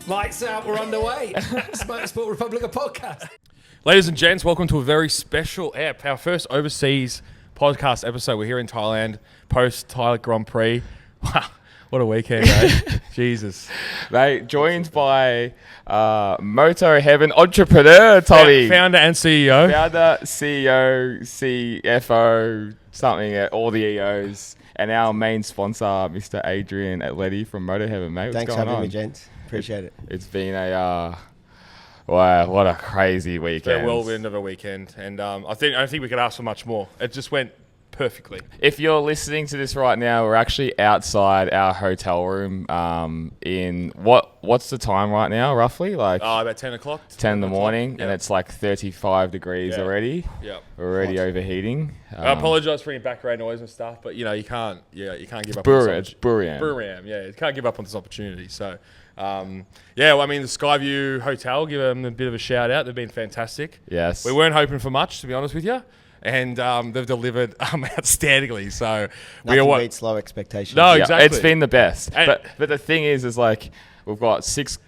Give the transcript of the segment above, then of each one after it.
Lights out, we're underway. Motorsport Republica podcast. Ladies and gents, welcome to a very special app, our first overseas podcast episode. We're here in Thailand, post-Thailand Grand Prix. Wow, what a weekend, eh? Jesus. Mate, joined by MotoHeaven entrepreneur, Tommy. Founder and CEO. Founder, CEO, CFO, something, all the EOs. And our main sponsor, Mr. Adrian Atleti from MotoHeaven, mate. Thanks for having me, gents. Appreciate it. It's been a... wow, what a crazy weekend. It's been a whirlwind of a weekend. And I don't think we could ask for much more. It just went perfectly. If you're listening to this right now, we're actually outside our hotel room in... What's the time right now, roughly? About 10 o'clock. 10 in the morning, and it's like 35 degrees already. Yep. We're already overheating. I apologise for any background noise and stuff, but you can't give up on this Buriram. Buriram, yeah. You can't give up on this opportunity. So, the Skyview Hotel, give them a bit of a shout out. They've been fantastic. Yes. We weren't hoping for much, to be honest with you. And they've delivered outstandingly. So Nothing beats low expectations. No, Yeah, exactly. it's been the best. And- But the thing is like we've got six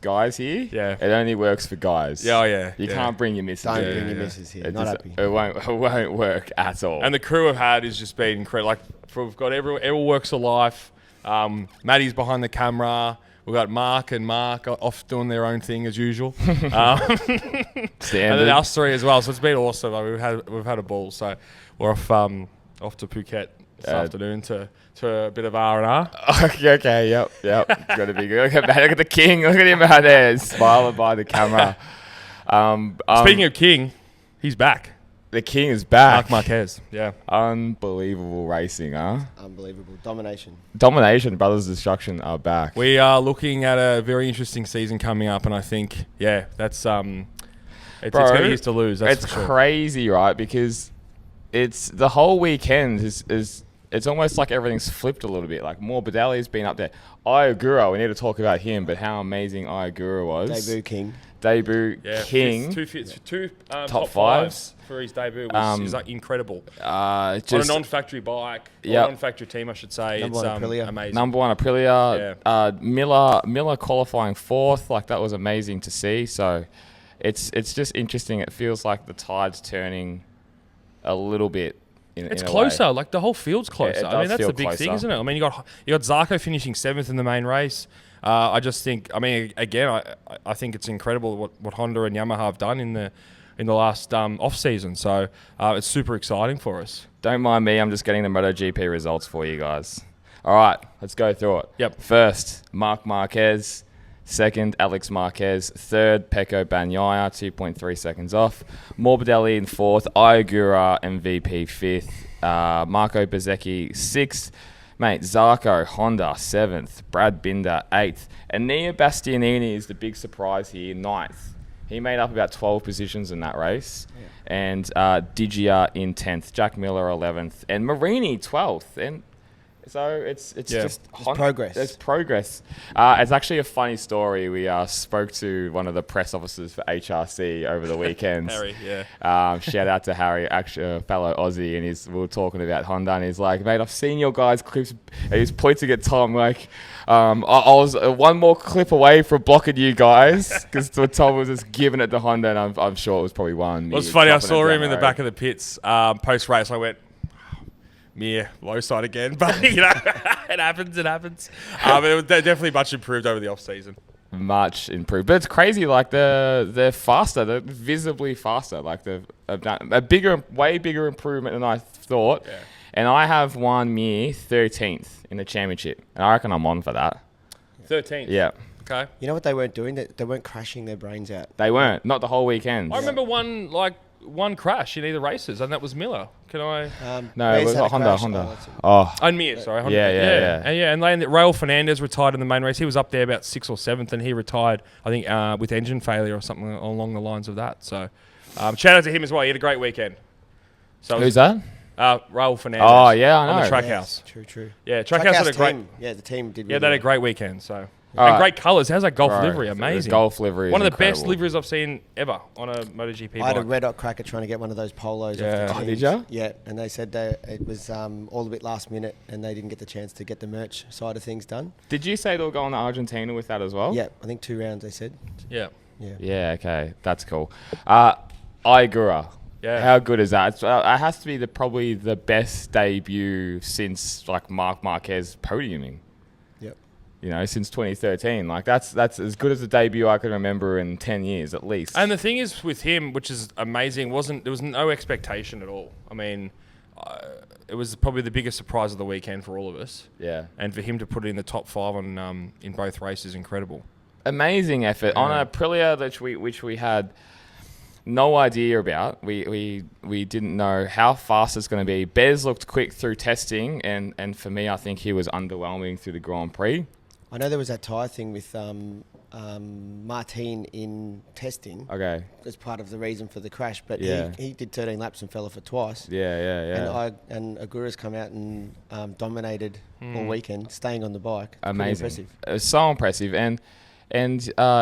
guys here. Yeah. It only works for guys. Yeah, oh, yeah. You can't bring your missus. Don't in. bring your missus here. It Not just- happy. It won't work at all. And the crew have had has just been incredible. Like we've got every walks of life. Maddie's behind the camera. We've got Marc and Mark off doing their own thing as usual. Standard. And then us three as well. So it's been awesome. We've had a ball. So we're off to Phuket this afternoon to a bit of R&R. Okay, yep. Got to be good. Look at the king. Look at him out there, smiling by the camera. Speaking of King, he's back. The king is back. Marc Márquez. Yeah. Unbelievable racing, huh? Unbelievable. Domination. Domination, Brothers Destruction are back. We are looking at a very interesting season coming up, and I think, that's it's going to be his to lose. That's It's for sure. crazy, right? Because it's the whole weekend is it's almost like everything's flipped a little bit. Like Morbidelli's been up there. Ai Ogura, we need to talk about him, but how amazing Ai Ogura was. Debut king. Two top fives for his debut was incredible. Just on a non-factory bike, or non-factory team, I should say. Number one Aprilia. Amazing. Number one Aprilia. Miller qualifying fourth. Like that was amazing to see. So it's just interesting. It feels like the tide's turning a little bit. It's closer. Like the whole field's closer. I mean, that's the big thing, isn't it? I mean, you got Zarco finishing 7th in the main race. I just think. I mean, again, I think it's incredible what Honda and Yamaha have done in the last off season. So it's super exciting for us. Don't mind me. I'm just getting the MotoGP results for you guys. All right, let's go through it. Yep. First, Marc Márquez. Second, Alex Marquez. Third, Pecco Bagnaia, 2.3 seconds off. Morbidelli in fourth. Ai Ogura, MVP, fifth. Marco Bezzecchi, sixth. Mate, Zarco, Honda, 7th. Brad Binder, 8th. And Nia Bastianini is the big surprise here, 9th. He made up about 12 positions in that race. Yeah. And Digia in 10th. Jack Miller, 11th. And Marini, 12th. And so it's just progress. There's progress. It's actually a funny story. We spoke to one of the press officers for HRC over the weekend. Harry, yeah. Shout out to Harry, actually a fellow Aussie, and we were talking about Honda, and he's like, mate, I've seen your guys' clips. And he's pointing at Tom like, I was one more clip away from blocking you guys because Tom was just giving it to Honda, and I'm sure it was probably one. Well, it's funny. I saw him in the back of the pits post race. I went, Mir, low side again, but it happens. But it was definitely much improved over the off season. Much improved, but it's crazy. Like they're faster. They're visibly faster. Like they've done a way bigger improvement than I thought. Yeah. And I have won Mir 13th in the championship, and I reckon I'm on for that. 13th. Yeah. Okay. You know what they weren't doing? They weren't crashing their brains out. They weren't. Not the whole weekend. I remember one crash in either races, and that was Miller. Can I? No, it was Honda. And Mir, sorry. Honda. Yeah. And Raul Fernandez retired in the main race. He was up there about 6th or 7th, and he retired, I think, with engine failure or something along the lines of that. So, shout out to him as well. He had a great weekend. So who's that? Raul Fernandez. Oh, yeah, I know. On the Trackhouse. True. Yeah, Trackhouse had a great... team. Yeah, the team did really they had a great weekend, so... And great colours. How's that Golf Bro, livery? the Amazing. Golf livery is One of the best incredible. liveries I've seen ever on a MotoGP I had a bike. red hot cracker trying to get one of those polos. Yeah. Off the Oh, teams. did ya? Yeah, and they said it was all a bit last minute, and they didn't get the chance to get the merch side of things done. Did you say they'll go on to Argentina with that as well? Yeah, I think 2 rounds. They said. Yeah. Yeah. Yeah, okay. That's cool. Ai Ogura. Yeah. How good is that? It has to be probably the best debut since like Marc Márquez podiuming. Yep. You know, since 2013. Like that's as good as a debut I can remember in 10 years at least. And the thing is with him, which is amazing, there was no expectation at all. I mean, it was probably the biggest surprise of the weekend for all of us. Yeah. And for him to put it in the top 5 on in both races is incredible. Amazing effort on a Aprilia which we had no idea about. We didn't know how fast it's going to be. Bez looked quick through testing, and for me, I think he was underwhelming through the Grand Prix. I know there was that tyre thing with Martin in testing. Okay. As part of the reason for the crash, but Yeah. he did 13 laps and fell off it twice. Yeah. And Ogura's come out and dominated all weekend, staying on the bike. Pretty Amazing. impressive. It was so impressive, and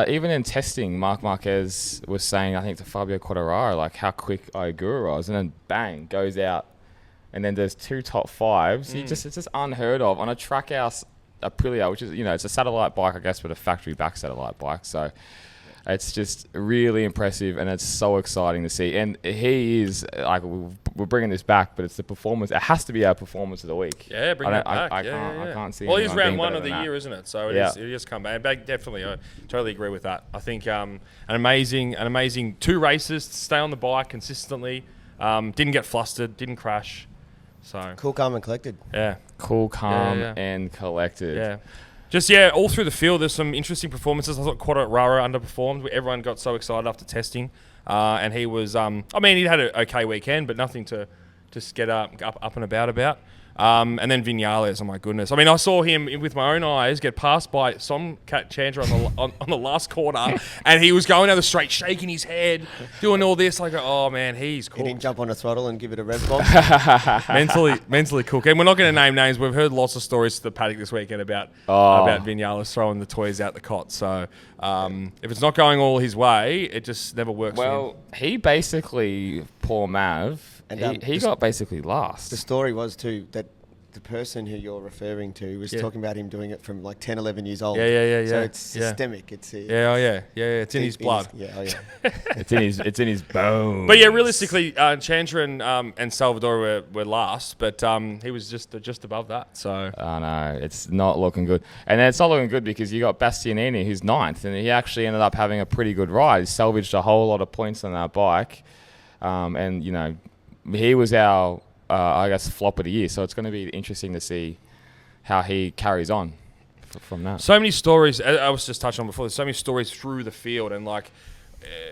even in testing, Marc Márquez was saying, I think to Fabio Quartararo, like how quick Ai Ogura was, and then bang goes out, and then there's 2 top 5s. It's just unheard of on a Trackhouse Aprilia, which is it's a satellite bike, I guess, but a factory back satellite bike. So it's just really impressive, and it's so exciting to see. And he is like we're bringing this back, but it's the performance. It has to be our performance of the week. Yeah, bring it back. I can't see. Well, he's anyone round being 1 better of the than year, that. isn't it? So Yeah. it is come back. Definitely, I totally agree with that. I think an amazing 2 races to stay on the bike consistently. Didn't get flustered, didn't crash. So Cool, calm, and collected. yeah, Cool, calm, Yeah. and collected. yeah. Just, all through the field, there's some interesting performances. I thought Quartararo underperformed. Everyone got so excited after testing. And he was, he had an okay weekend, but nothing to just get up and about. And then Vinales, oh my goodness. I mean, I saw him with my own eyes get passed by Somcat Chandra on the last corner, and he was going down the straight, shaking his head, doing all this. Like, oh man, he's He cool. didn't jump on a throttle and give it a rev bomb. mentally cool. And we're not going to name names. We've heard lots of stories to the paddock this weekend about Vinales throwing the toys out the cot. So if it's not going all his way, it just never works. Well, he basically, poor Mav, And, he got basically last. The story was too that the person who you're referring to was talking about him doing it from like 10, 11 years old. Yeah. So it's systemic. It's It's in his blood. It's in his bones. But yeah, realistically, Chandra and Salvador were last, but he was just above that. So I know it's not looking good, and then it's not looking good because you got Bastianini who's 9th, and he actually ended up having a pretty good ride. He salvaged a whole lot of points on that bike, and he was our I guess flop of the year. So it's going to be interesting to see how he carries on from that. so many stories. I was just touching on before. There's so many stories through the field, and like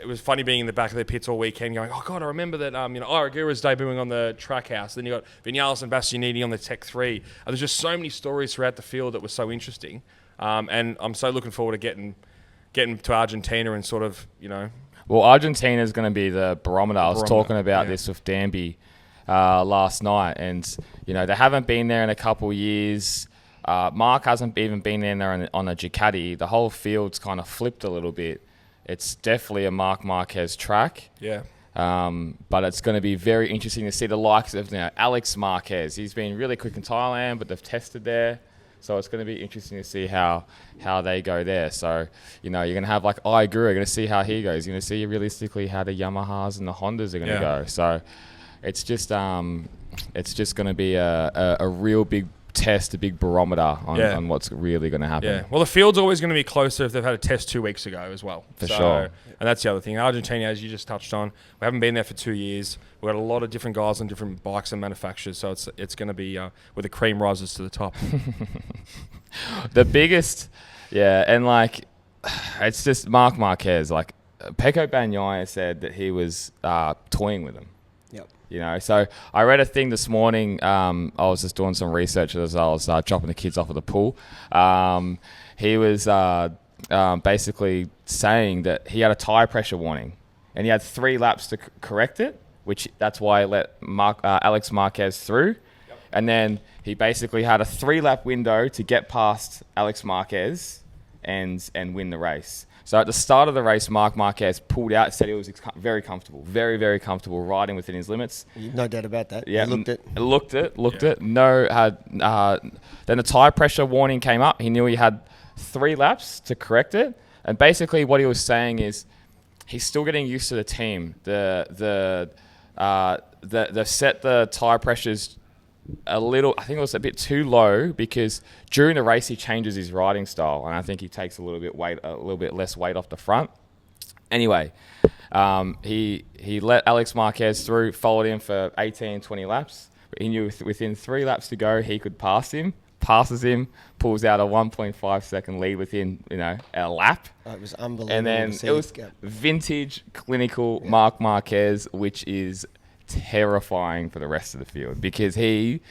it was funny being in the back of the pits all weekend, going, "Oh God, I remember that." Ai Ogura's debuting on the Trackhouse. Then you got Vinales and Bastianini on the Tech 3. There's just so many stories throughout the field that were so interesting, and I'm so looking forward to getting to Argentina and sort of Well, Argentina is going to be the barometer. I was talking about this with Danby last night, and they haven't been there in a couple of years. Mark hasn't even been in there on a Ducati. The whole field's kind of flipped a little bit. It's definitely a Marc Márquez track. Yeah. But it's going to be very interesting to see the likes of Alex Marquez. He's been really quick in Thailand, but they've tested there. So it's going to be interesting to see how they go there. So, you're going to have like Ai Ogura, you're going to see how he goes. You're going to see realistically how the Yamahas and the Hondas are going to go. So it's just going to be a real big test, a big barometer on what's really going to happen. Yeah. Well, the field's always going to be closer if they've had a test 2 weeks ago as well. For sure. And that's the other thing. Argentina, as you just touched on, we haven't been there for 2 years. We've got a lot of different guys on different bikes and manufacturers, so it's going to be where the cream rises to the top. The biggest, and like, it's just Marc Márquez. Like, Pecco Bagnaia said that he was toying with him. Yep. So I read a thing this morning. I was just doing some research as I was dropping the kids off at the pool. He was basically saying that he had a tire pressure warning, and he had 3 laps to correct it, which that's why he let Alex Marquez through. Yep. And then he basically had a 3-lap window to get past Alex Marquez, and win the race. So at the start of the race, Marc Márquez pulled out, said he was very comfortable, very, very comfortable, riding within his limits. No doubt about that. Yeah, He looked it. No, then the tyre pressure warning came up. He knew he had 3 laps to correct it. And basically what he was saying is he's still getting used to the team. They've set the tyre pressures a little, I think it was a bit too low, because during the race he changes his riding style, and I think he takes a little bit less weight off the front. Anyway, he let Alex Marquez through, followed him for 18, 20 laps. But he knew within 3 laps to go he could pass him. Passes him, pulls out a 1.5 second lead within a lap. It was unbelievable. And then it was vintage clinical Marc Márquez, which is terrifying for the rest of the field, because he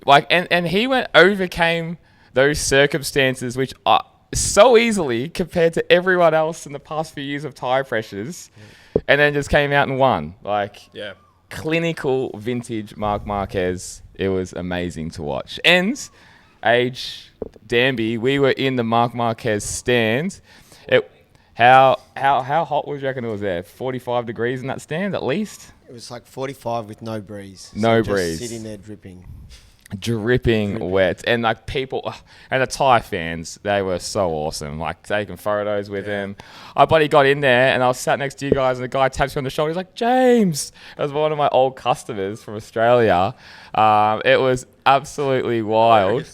overcame those circumstances which are so easily compared to everyone else in the past few years of tyre pressures, and then just came out and won. Clinical vintage Marc Márquez. It was amazing to watch. And Danby, we were in the Marc Márquez stand. How hot would you reckon it was there? 45 degrees in that stand at least? It was like 45 with no breeze. Breeze. Just sitting there dripping. Dripping wet. And people, and the Thai fans, they were so awesome. Taking photos with him. I buddy got in there and I was sat next to you guys, and the guy taps me on the shoulder. He's like, James. That was one of my old customers from Australia. It was absolutely wild.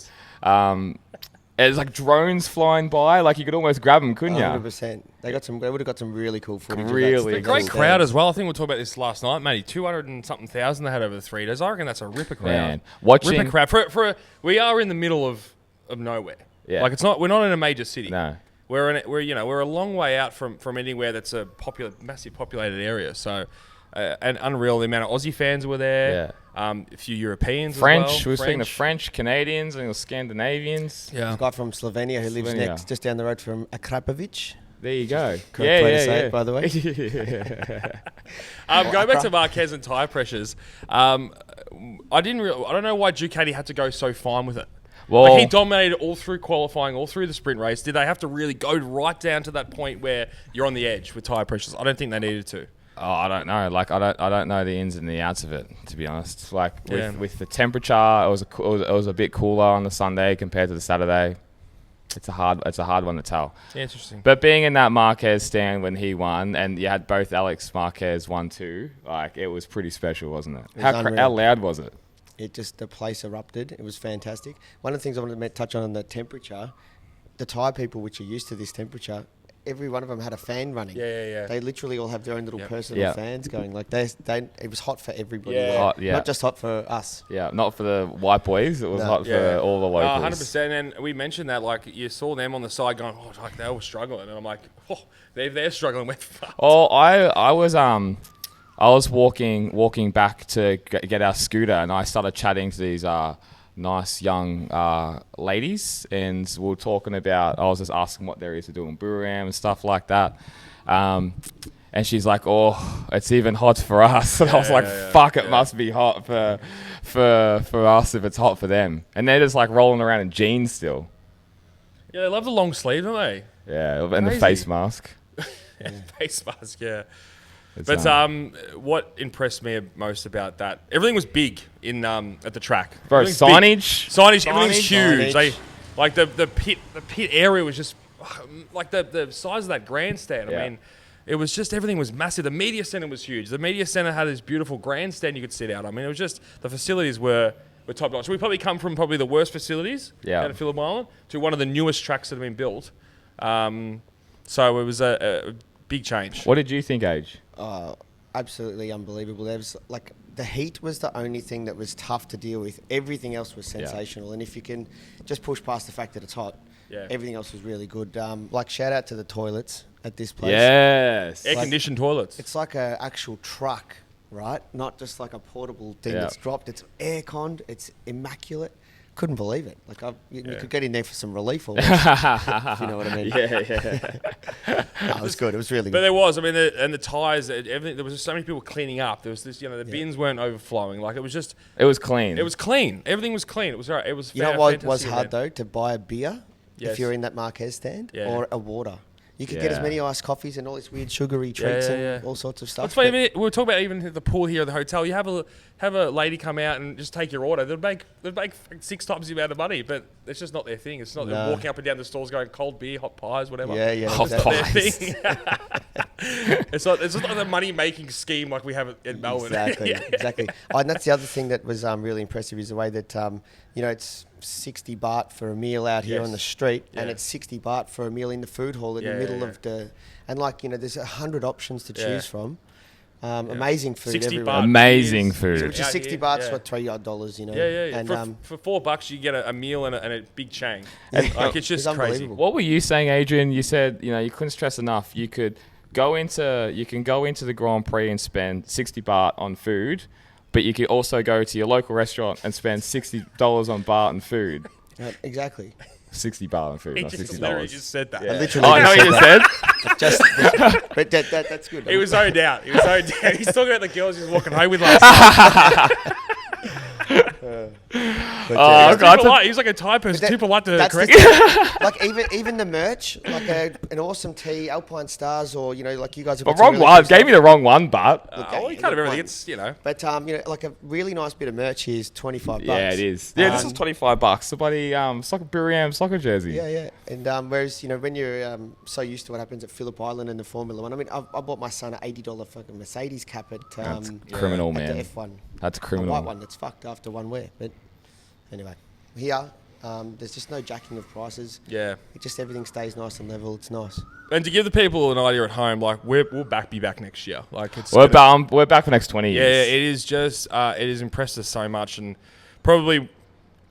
It was like drones flying by. You could almost grab them, couldn't you? 100%. They would have got some really cool footage. Really a great crowd as well. I think we'll talk about this last night, matey. 200 and something thousand they had over the 3 days. I reckon that's a ripper crowd. Man, watching ripper crowd. We are in the middle of nowhere. Yeah. We're not in a major city. No. We're a long way out from anywhere that's a massive populated area. So, and unreal the amount of Aussie fans were there. Yeah. A few Europeans French. as well. We were speaking to French, Canadians, and Scandinavians. Yeah. There's a guy from Slovenia who lives just down the road from Akrapovic. There you go. Correct way to say it, by the way. Going back to Marquez and tyre pressures, I don't know why Ducati had to go so fine with it. Well, he dominated all through qualifying, all through the sprint race. Did they have to really go right down to that point where you're on the edge with tyre pressures? I don't think they needed to. Oh, I don't know. I don't know the ins and the outs of it, to be honest. With the temperature, it was a bit cooler on the Sunday compared to the Saturday. It's a hard one to tell. Yeah, interesting. But being in that Marquez stand when he won, and you had both Alex Marquez 1-2, it was pretty special, wasn't it? How loud was it? The place erupted. It was fantastic. One of the things I wanted to touch on the temperature, the Thai people, which are used to this temperature, every one of them had a fan running. Yeah. They literally all have their own little personal fans going. It was hot for everybody. Yeah. Not just hot for us. Yeah, not for the white boys. It was hot for all the locals. 100%. And we mentioned that, you saw them on the side going, they were struggling. And I'm like, they're struggling with. Oh, I was walking back to get our scooter, and I started chatting to these nice young ladies, and we were talking about, I was just asking what there is to do in Buriram and stuff like that. And she's like, it's even hot for us. And I was like, fuck, it must be hot for us if it's hot for them. And they're just rolling around in jeans still. Yeah, they love the long sleeve, don't they? Yeah, and the face mask. Face mask, yeah. But what impressed me most about that, everything was big in at the track. Bro, signage, everything's huge. The pit area was just the size of that grandstand. I mean, it was just, everything was massive. The media center was huge. The media center had this beautiful grandstand you could sit out. I mean, it was just, the facilities were top notch. So we probably come from the worst facilities out of Phillip Island to one of the newest tracks that have been built. So it was a big change. What did you think, Age? Absolutely unbelievable. There was the heat was the only thing that was tough to deal with. Everything else was sensational. And if you can just push past the fact that it's hot, everything else was really good. Shout out to the toilets at this place. Yes. Air-conditioned toilets. It's like an actual truck, right? Not just like a portable thing that's dropped. It's air-conned. It's immaculate. Couldn't believe it. You could get in there for some relief almost, if you know what I mean. It was good. It was really good. But there was, and the tyres, everything. There was just so many people cleaning up. There was this, the bins weren't overflowing. It was just. It was clean. It was clean. Everything was clean. It was right. It was. You know what was hard though? To buy a beer Yes. if you're in that Marquez stand, Yeah. or a water. You could get as many iced coffees and all this weird sugary treats and all sorts of stuff. That's funny. I mean, we were talking about even the pool here at the hotel. You have a lady come out and just take your order. They'd make 6 times the amount of money, but it's just not their thing. It's not they're walking up and down the stores going cold beer, hot pies, whatever. Yeah, Hot It's not their pies. thing. It's not the money making scheme like we have in Melbourne. Exactly, exactly. Oh, and that's the other thing that was really impressive is the way that it's 60 baht for a meal out here on the street, and it's 60 baht for a meal in the food hall in the middle of the. And there's 100 options to choose from. Amazing food 60 everywhere. baht. Amazing Is- food. Which is 60 baht for $3 you know. Yeah. And For $4, you get a meal and a big chang. And Like it's just it's crazy. unbelievable. What were you saying, Adrian? You said you couldn't stress enough. You can go into the Grand Prix and spend 60 baht on food, but you could also go to your local restaurant and spend $60 on baht and food. Exactly. 60 baht on food, He not just $60. literally just said that. Yeah. Literally Oh, I know just you said just said. but that's good. He was zoned out. He's talking about the girls he was walking home with last night. Oh, God. Too polite. He's like a Thai person. Too polite to That's correct. like even the merch, like an awesome tee, Alpine Stars, or like you guys have. But got some wrong really one. cool stuff. Gave me the wrong one, but Well, you can't have everything. It's But like a really nice bit of merch here is $25. yeah, it is. Yeah, this is $25. The bloody soccer Buriram soccer jersey. Yeah. And whereas when you're so used to what happens at Phillip Island and the Formula One, I mean, I bought my son an $80 fucking Mercedes cap at That's criminal, at man. the F1. That's A criminal. white one that's fucked after one wear. But anyway, here there's just no jacking of prices. Yeah. It just everything stays nice and level. It's nice. And to give the people an idea at home, like we'll be back next year. Like it's We're back for the next 20 years. Yeah, it is just it has impressed us so much, and probably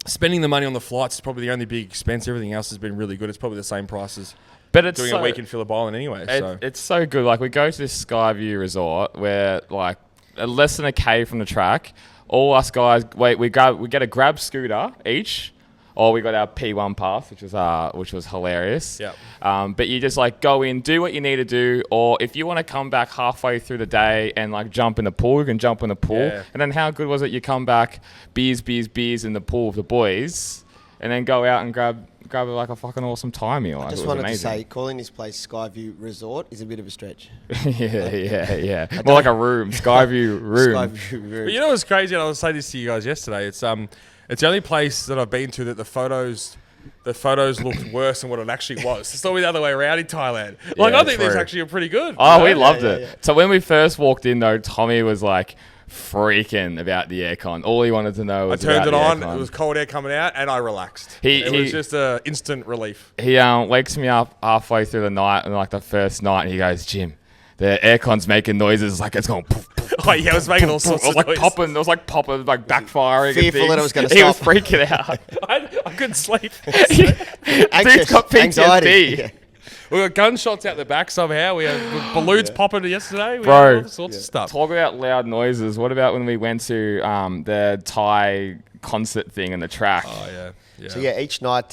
spending the money on the flights is probably the only big expense. Everything else has been really good. It's probably the same price as But it's doing a week in Phillip Island anyway. So It's so good. Like we go to this Skyview resort where like less than a K from the track, all us guys we get a grab scooter each. Or we got our P1 pass, which was hilarious. Yep. But you just like go in, do what you need to do, or if you want to come back halfway through the day and like jump in the pool, you can jump in the pool. Yeah. And then how good was it? You come back, beers in the pool with the boys, and then go out and grab like a fucking awesome Thai meal. I just wanted to say, calling this place Skyview Resort is a bit of a stretch. yeah. More like a room, Skyview room. Skyview room. But you know what's crazy? And I was saying this to you guys yesterday. It's the only place that I've been to that the photos looked worse than what it actually was. It's always the other way around in Thailand. Like Yeah, I think these true. actually are pretty good. Oh, we loved yeah, it. yeah. So when we first walked in, though, Tommy was like freaking about the aircon. All he wanted to know I was turned it about on. the aircon. It was cold air coming out, and I relaxed. He- It was just a instant relief. He wakes me up halfway through the night, and like the first night, and he goes, "Jim, the aircon's making noises like it's going poof, poof, Oh yeah, I was making all poof." sorts It was of like noise. popping. It was like popping, like backfiring. Fearful and that it was gonna He was stop. freaking out. I couldn't sleep. Dude's got anxiety. PTSD. Yeah. We got gunshots out the back somehow. We had balloons popping yesterday. We Bro, had all sorts of stuff. Talk about loud noises. What about when we went to the Thai concert thing in the track? Oh yeah. So yeah, each night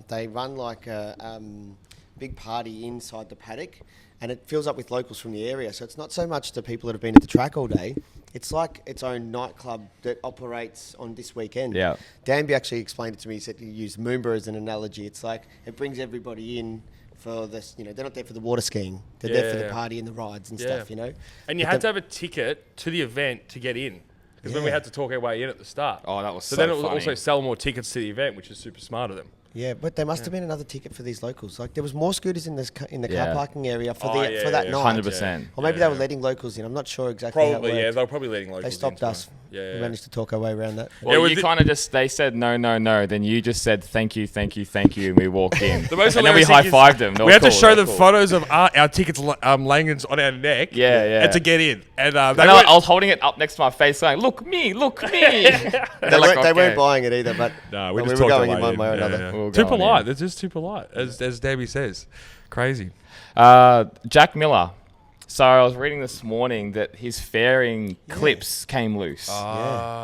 they run like a big party inside the paddock, and it fills up with locals from the area. So it's not so much the people that have been at the track all day. It's like its own nightclub that operates on this weekend. Yeah. Danby actually explained it to me. He said he used Moomba as an analogy. It's like it brings everybody in for this. They're not there for the water skiing. They're there for the party and the rides and stuff. And you had to have a ticket to the event to get in. Because when we had to talk our way in at the start. Oh, that was so so then it was funny. also sell more tickets to the event, which is super smart of them. Yeah, but there must have been another ticket for these locals. Like there was more scooters in the Yeah. car parking area for Oh, that yeah, night. 100%. Or maybe they were letting locals in. I'm not sure exactly how Probably, it yeah. worked. They were probably letting locals They stopped in, us. Yeah. We managed to talk our way around that. Well, Yeah, you kind of they said no, then you just said thank you, and we walked in. The most and then we hilarious thing high-fived them. They We were had to cool, show they were them cool. photos of our tickets laying on our neck. Yeah. And to get in. And they And weren't- I was holding it up next to my face saying, look me. They, They're like, they weren't "Okay." buying it either, but No, but we just were talked going our in way one way or Yeah, another. yeah. We were Too going polite. in. They're just too polite, as Debbie says. Crazy. Jack Miller. So I was reading this morning that his fairing clips came loose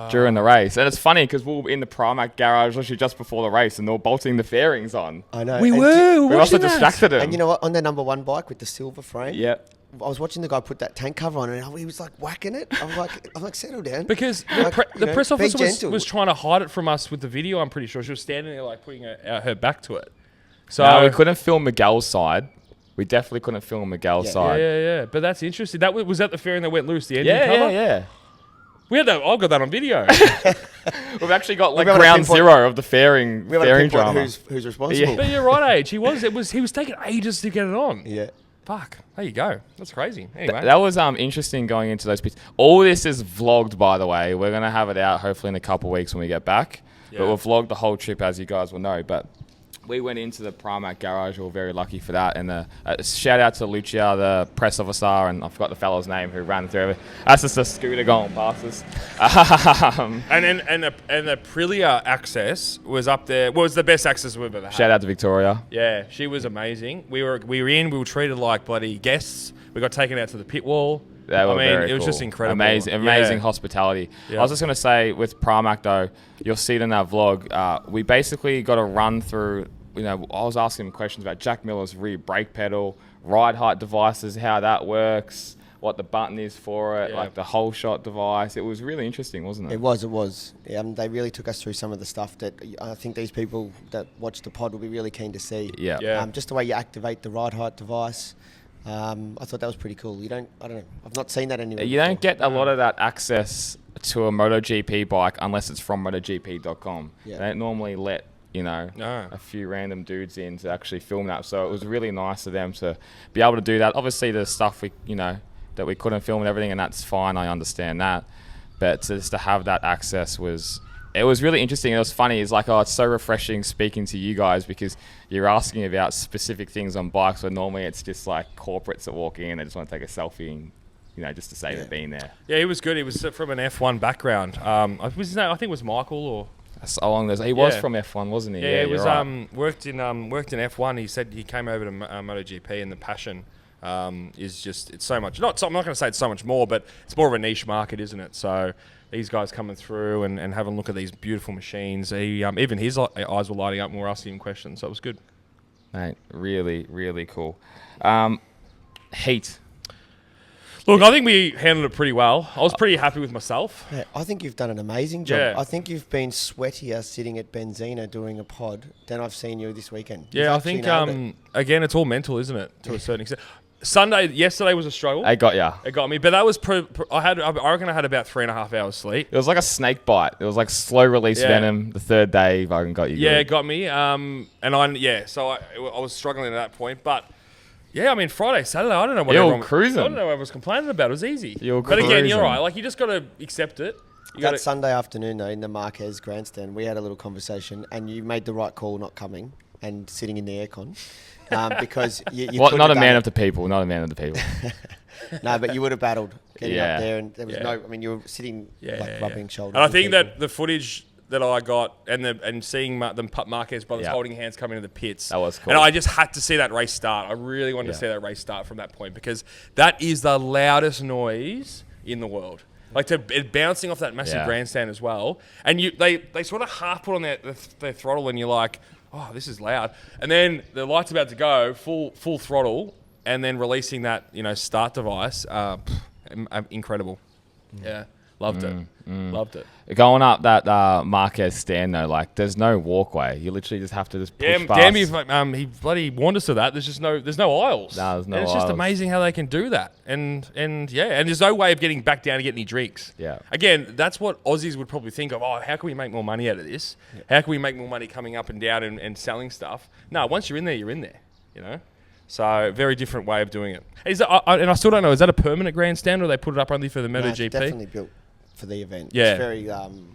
during the race. And it's funny because we were in the Primark garage literally just before the race and they were bolting the fairings on. I know. We And were. We must have distracted him. And you know what? On their number one bike with the silver frame, Yeah. I was watching the guy put that tank cover on, and he was like whacking it. I'm like, settle down. Because Like, the press be officer gentle. was trying to hide it from us with the video, I'm pretty sure. She was standing there like putting her back to it. So no, we couldn't film Miguel's side. We definitely couldn't film Miguel's side. Yeah. But that's interesting. That was that the fairing that went loose. The engine cover. Yeah. We had that. I've got that on video. We've actually got like We've got ground to pinpoint- zero of the fairing We haven't pinpointed drama. who's responsible. But you're right, Age. He was taking ages to get it on. Yeah. Fuck. There you go. That's crazy. Anyway. That was interesting going into those pits. All this is vlogged, by the way. We're going to have it out hopefully in a couple of weeks when we get back. Yeah. But we'll vlog the whole trip, as you guys will know. But we went into the Pramac garage. We were very lucky for that. And shout out to Lucia, the press officer, and I forgot the fellow's name who ran through it. That's just a scooter going past us. And the Aprilia access was up there. What was the best access we've ever had? Shout out to Victoria. Yeah, she was amazing. We were treated like bloody guests. We got taken out to the pit wall. They were it was just incredible. Amazing hospitality. Yeah. I was just going to say, with Pramac, though, you'll see it in that vlog, we basically got to run through, I was asking him questions about Jack Miller's rear brake pedal, ride height devices, how that works, what the button is for it, like the whole shot device. It was really interesting, wasn't it? It was. They really took us through some of the stuff that I think these people that watch the pod will be really keen to see. Yeah. Just the way you activate the ride height device. I thought that was pretty cool. I don't know. I've not seen that anywhere. You don't get a lot of that access to a MotoGP bike unless it's from MotoGP.com. Yeah. They don't normally let a few random dudes in to actually film that. So it was really nice of them to be able to do that. Obviously, the stuff that we couldn't film and everything, and that's fine. I understand that. But just to have that access was really interesting. It was funny. It's like, it's so refreshing speaking to you guys because you're asking about specific things on bikes where normally it's just like corporates that walk in and they just want to take a selfie and, just to say they've been there. Yeah, he was good. He was from an F1 background. Was his name? I think it was Michael or... Along those, he was from F1, wasn't he? Yeah, he was. Right. Worked in F1. He said he came over to MotoGP, and the passion is just it's so much. I'm not going to say it's so much more, but it's more of a niche market, isn't it? So these guys coming through and having a look at these beautiful machines. He even his eyes were lighting up, and we're asking him questions. So it was good. Mate, really, really cool. Heat. Look, I think we handled it pretty well. I was pretty happy with myself. Yeah, I think you've done an amazing job. Yeah. I think you've been sweatier sitting at Benzina doing a pod than I've seen you this weekend. Yeah, I think again, it's all mental, isn't it? To a certain extent. Yesterday was a struggle. I got ya. It got me, but that was I reckon I had about 3.5 hours sleep. It was like a snake bite. It was like slow release venom. The third day, fucking got you. Yeah, good. it got me. So I was struggling at that point, but. Yeah, I mean, Friday, Saturday, I don't know what everyone was complaining about. It was easy. But again, you're right. Like, you just got to accept it. That Sunday afternoon, though, in the Marquez grandstand, we had a little conversation, and you made the right call not coming and sitting in the aircon because you not a man of the people. Not a man of the people. No, but you would have battled getting up there, and there was no. I mean, you were sitting rubbing shoulders. And I think that the footage that I got and seeing the Marquez brothers holding hands coming into the pits. That was cool. And I just had to see that race start. I really wanted to see that race start from that point because that is the loudest noise in the world. Like it bouncing off that massive grandstand as well. And they sort of half put on their throttle and you're like, oh, this is loud. And then the light's about to go, full throttle, and then releasing that start device, incredible. Yeah. Loved it. Loved it. Going up that Marquez stand, though, like, there's no walkway. You literally just have to just push past. Damn, he bloody warned us of that. There's no aisles. No, there's no and it's aisles. just amazing how they can do that. And there's no way of getting back down to get any drinks. Yeah. Again, that's what Aussies would probably think of. Oh, how can we make more money out of this? Yeah. How can we make more money coming up and down and selling stuff? No, once you're in there, you're in there, So, very different way of doing it. And I still don't know, is that a permanent grandstand or they put it up only for the MotoGP? No, it's definitely built for the event. Yeah. It's very,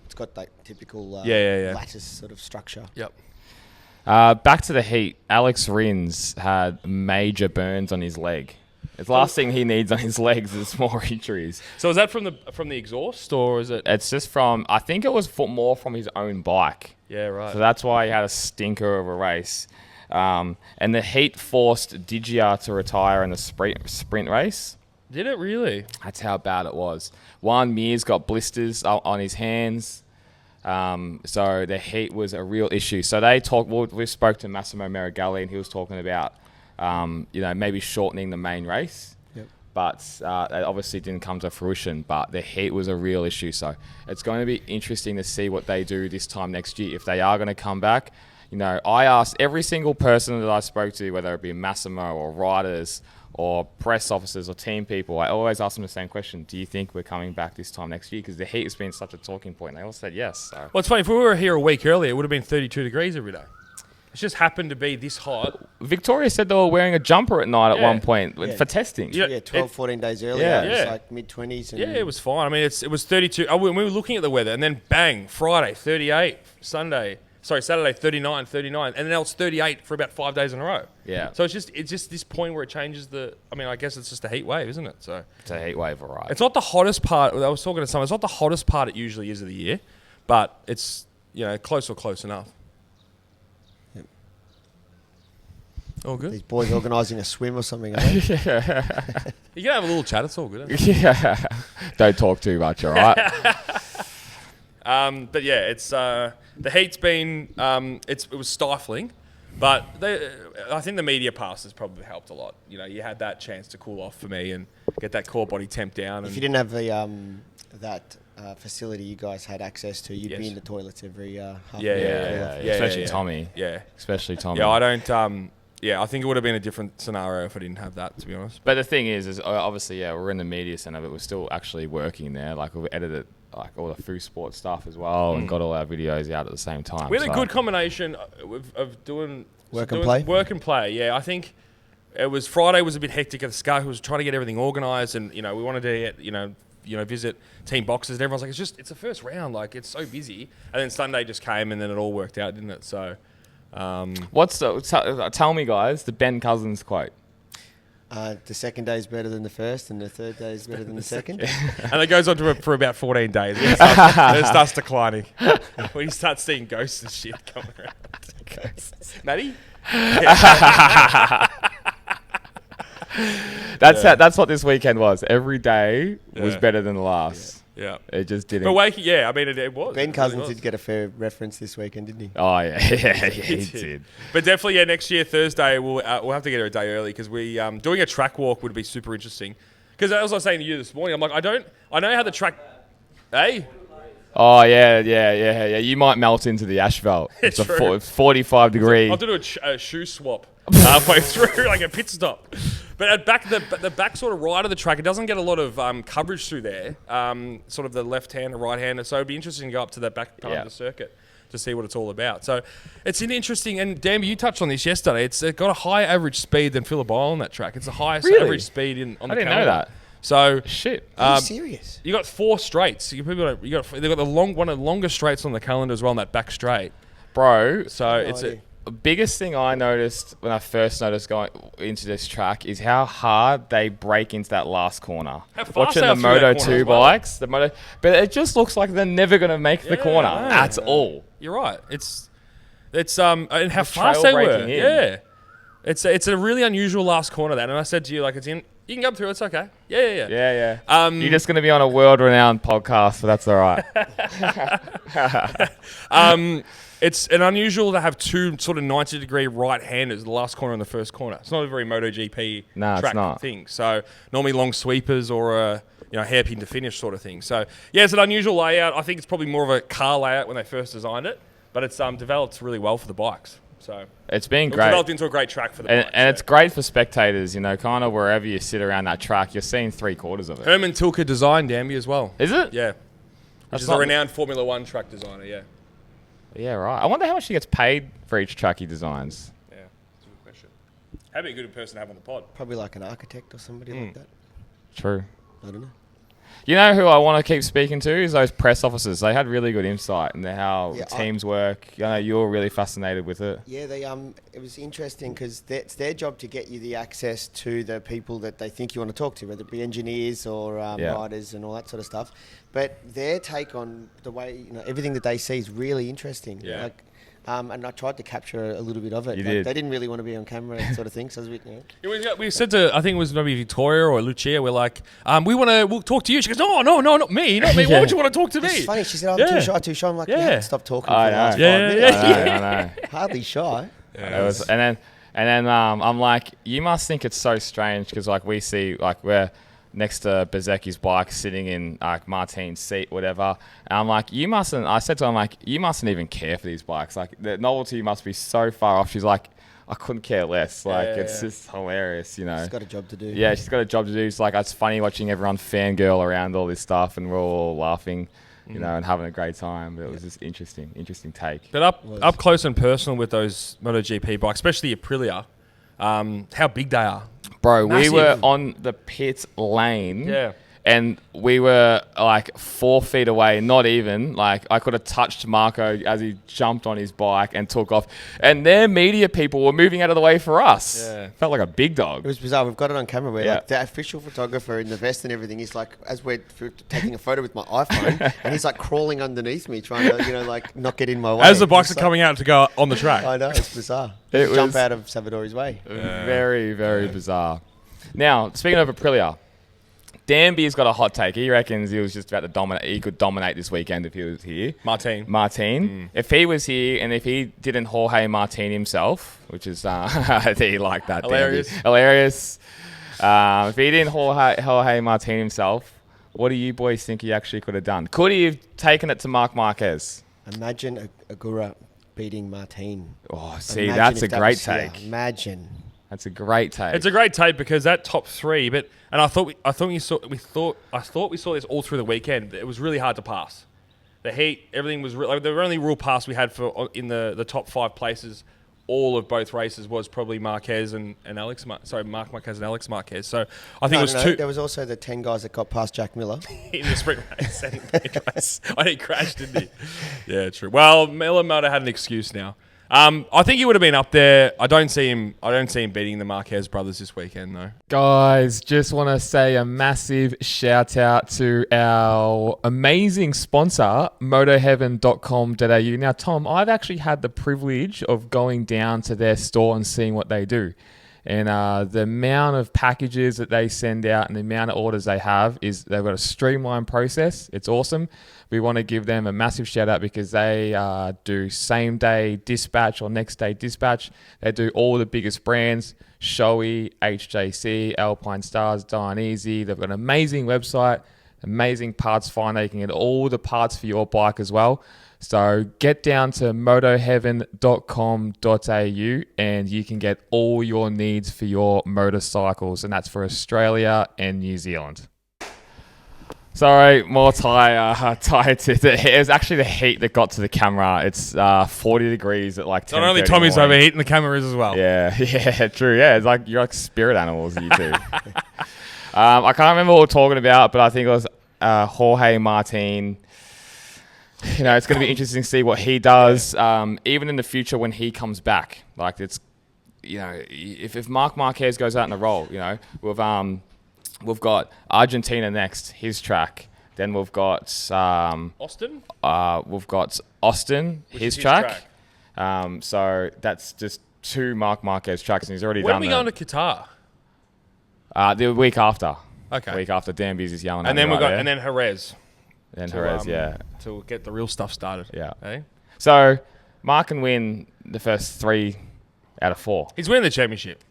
it's got that typical lattice sort of structure. Yep. Back to the heat. Alex Rins had major burns on his leg. The last thing he needs on his legs is more injuries. So is that from the exhaust or is it? It's just from, I think it was more from his own bike. Yeah, right. So that's why he had a stinker of a race. And the heat forced Digia to retire in the sprint race. Did it really? That's how bad it was. Juan Mir's got blisters on his hands. So the heat was a real issue. So we spoke to Massimo Marigalli and he was talking about, maybe shortening the main race. Yep. But it obviously didn't come to fruition. But the heat was a real issue. So it's going to be interesting to see what they do this time next year. If they are going to come back, You know, I asked every single person that I spoke to, whether it be Massimo or riders or press officers or team people, I always ask them the same question. Do you think we're coming back this time next year? Because the heat has been such a talking point. And they all said yes. So. Well, it's funny. If we were here a week earlier, it would have been 32 degrees every day. It's just happened to be this hot. Victoria said they were wearing a jumper at night at one point for testing. Yeah, 12, 14 days earlier. It was like mid-20s. Yeah, it was fine. I mean, it was 32. We were looking at the weather, and then bang, Friday, 38. Saturday, 39, and then it's 38 for about 5 days in a row. Yeah. So it's just this point where it changes I guess it's just a heat wave, isn't it? So it's a heat wave, all right. It's not the hottest part. I was talking to someone. It's not the hottest part it usually is of the year, but it's close enough. Yep. All good. These boys organising a swim or something. You can have a little chat. It's all good. Yeah. Don't talk too much, all right? But yeah, it's the heat's been it was stifling, but I think the media pass has probably helped a lot. You know, you had that chance to cool off for me and get that core body temp down. If you didn't have that facility you guys had access to, you'd be in the toilets every half an hour. Especially Tommy. Yeah, especially Tommy. Yeah, I don't. I think it would have been a different scenario if I didn't have that, to be honest. But the thing is obviously, we're in the media center, but we're still actually working there. Like, we've edited like all the food sport stuff as well and got all our videos out at the same time. We had a good combination of doing work and play. Work and play, yeah. I think it was Friday was a bit hectic at the start. We was trying to get everything organised, and we wanted to get visit team boxes, and everyone's like, it's the first round, like it's so busy. And then Sunday just came, and then it all worked out, didn't it? So. Tell me, guys, the Ben Cousins quote. The second day is better than the first, and the third day is better than the second. And it goes on for about 14 days. It starts declining. When you start seeing ghosts and shit coming around. Matty? That's what this weekend was. Every day was better than the last. Yeah. It just didn't. But I mean, it was. Ben Cousins did get a fair reference this weekend, didn't he? Oh, yeah. He did. But definitely, next year, Thursday, we'll have to get her a day early because we doing a track walk would be super interesting. Because as I was saying to you this morning, I'm like, I know how the track... Hey? Oh, yeah. You might melt into the asphalt. It's a 45 degrees. I'll do a shoe swap halfway through, like a pit stop. But at the back sort of right of the track, it doesn't get a lot of coverage through there, sort of the left hand and right hand. So it'd be interesting to go up to that back part of the circuit to see what it's all about. So it's an interesting, and Danby, you touched on this yesterday. It's got a higher average speed than Phillip Isle on that track. It's the highest average speed on the calendar. I didn't know that. So shit. Are you serious? You got 4 straights. They've got one of the longest straights on the calendar as well on that back straight, bro. So it's the biggest thing I noticed when I first noticed going into this track is how hard they break into that last corner. Watching the Moto 2 bikes, but it just looks like they're never going to make the corner at all. You're right. It's and how fast they were. Yeah. It's a really unusual last corner, that. And I said to you, like, it's in. You can come through. It's okay. Yeah. You're just going to be on a world-renowned podcast, so that's all right. It's an unusual to have 2 sort of 90-degree right-handers, the last corner and the first corner. It's not a very MotoGP track thing. So normally long sweepers or a hairpin to finish sort of thing. So yeah, it's an unusual layout. I think it's probably more of a car layout when they first designed it, but it's developed really well for the bikes. So it's been great. Developed into a great track for the bikes. And it's great for spectators, kind of wherever you sit around that track, you're seeing 3/4 of it. Herman Tilke designed Danby as well. Is it? Yeah. Which is a renowned Formula 1 track designer, yeah. Yeah, right. I wonder how much he gets paid for each track he designs. Yeah, that's a good question. How be a good person to have on the pod? Probably like an architect or somebody like that. True. I don't know. You know who I want to keep speaking to is those press officers. They had really good insight into how teams work. You're really fascinated with it. Yeah, it was interesting because it's their job to get you the access to the people that they think you want to talk to, whether it be engineers or riders and all that sort of stuff. But their take on the way, everything that they see is really interesting. Yeah. And I tried to capture a little bit of it. You did. They didn't really want to be on camera, sort of thing. So it was a bit, we said to, I think it was maybe Victoria or Lucia, we're like, we'll talk to you. She goes, no, not me. Why would you want to talk to me? It's funny. She said, I'm too shy. I'm like, stop talking for the last 5 minutes. I know. Hardly shy. Yeah, and then I'm like, you must think it's so strange because we see, we're next to Bezecchi's bike, sitting in like Martin's seat, whatever. And I'm like, I said to him, like, you mustn't even care for these bikes. Like, the novelty must be so far off. She's like, I couldn't care less. Like, it's just hilarious, you know. She's got a job to do. Yeah, she's got a job to do. It's like, it's funny watching everyone fangirl around all this stuff, and we're all laughing, you know, and having a great time. But it was just interesting take. But up close and personal with those MotoGP bikes, especially Aprilia, how big they are. Bro, Massive. we were on the pit lane. Yeah. And we were like 4 feet away, not even. Like, I could have touched Marco as he jumped on his bike and took off. And their media people were moving out of the way for us. Yeah. Felt like a big dog. It was bizarre. We've got it on camera where like the official photographer in the vest and everything, he's like, as we're taking a photo with my iPhone, and he's like crawling underneath me, trying to, you know, like not get in my way. As the bikes are coming out to go on the track. I know, it's bizarre. It Jump was out of Salvadori's way. very, very bizarre. Now, speaking of Aprilia, Danby's got a hot take. He reckons he was just about to dominate. He could dominate this weekend if he was here. Martin. If he was here and if he didn't Jorge Martin himself, which is, he liked that. Hilarious. If he didn't Jorge Martin himself, what do you boys think he actually could have done? Could he have taken it to Marc Márquez? Imagine Ogura beating Martin. Oh, see, that's a great take. Imagine. That's a great take. It's a great take because that top three, and I thought we saw this all through the weekend. But it was really hard to pass. The heat, everything was like the only real pass we had for in the top 5 places. All of both races was probably Marquez and Marc Marquez and Alex Marquez. So I think it was two. There was also the 10 guys that got past Jack Miller in the sprint race. I think he crashed, didn't he? Yeah, true. Well, Miller might have had an excuse now. I think he would have been up there. I don't see him beating the Marquez brothers this weekend, though. Guys, just want to say a massive shout out to our amazing sponsor, MotoHeaven.com.au. Now, Tom, I've actually had the privilege of going down to their store and seeing what they do. And the amount of packages that they send out and the amount of orders they have is they've got a streamlined process. It's awesome. We want to give them a massive shout out because they do same day dispatch or next day dispatch. They do all the biggest brands, Shoei, HJC, Alpine Stars, Dainese. They've got an amazing website, amazing parts finder. You can get all the parts for your bike as well. So get down to motoheaven.com.au and you can get all your needs for your motorcycles, and that's for Australia and New Zealand. Sorry, more tired to it was actually the heat that got to the camera. It's 40 degrees at like 10. Not only Tommy's overheating, the camera is as well. Yeah, true. Yeah, it's like you're like spirit animals, you two. I can't remember what we're talking about, but I think it was Jorge Martin. You know, it's going to be interesting to see what he does, even in the future when he comes back. Like, it's, you know, if Marc Márquez goes out in a roll, you know, we've got Argentina next, his track. Then we've got Austin. We've got Austin, his track. So that's just 2 Marc Márquez tracks, and he's already done. When are we going to Qatar? The week after. Okay. The week after. Danby's is yelling. And then and then Jerez. Then Jerez, to get the real stuff started. Yeah. Eh? So Marc can win the first 3 out of 4. He's winning the championship.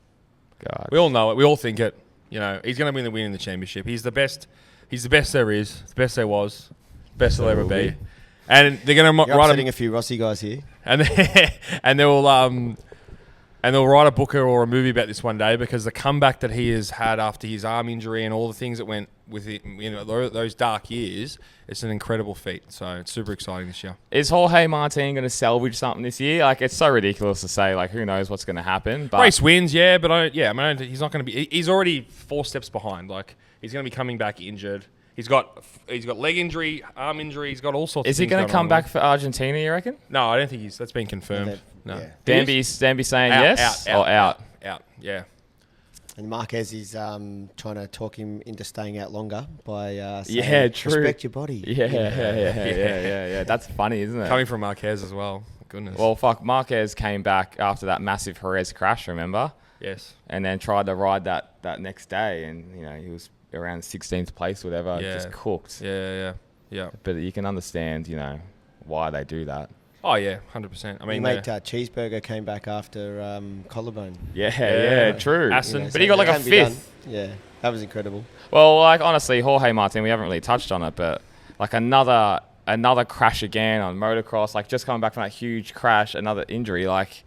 God. We all know it. We all think it. You know, he's going to win the championship. He's the best. He's the best there is. The best there was. Best there'll ever be. And they're going to write a few Rossi guys here. And they'll write a book or a movie about this one day because the comeback that he has had after his arm injury and all the things that went with it, you know, those dark years, it's an incredible feat. So it's super exciting this year. Is Jorge Martin going to salvage something this year? Like, it's so ridiculous to say, like, who knows what's going to happen. But race wins, yeah, but he's not going to be. He's already 4 steps behind. Like, he's going to be coming back injured. He's got leg injury, arm injury. He's got all sorts. Is of things. Is he going to come back for Argentina? You reckon? No, I don't think that's been confirmed. No. Yeah. Danby saying yes or out? Out. Yeah. And Marquez is trying to talk him into staying out longer by saying, yeah, true. Respect your body. Yeah. That's funny, isn't it? Coming from Marquez as well. Goodness. Well, fuck. Marquez came back after that massive Jerez crash. Remember? Yes. And then tried to ride that next day, and you know he was around 16th place, whatever. Yeah. Just cooked. Yeah. But you can understand, you know, why they do that. Oh yeah, 100%. I mean, mate, Cheeseburger came back after collarbone. Yeah, true. Aston, You know, but he got like a 5th. Yeah. That was incredible. Well, like honestly, Jorge Martin, we haven't really touched on it, but like another crash again on motocross, like just coming back from that huge crash, another injury, like.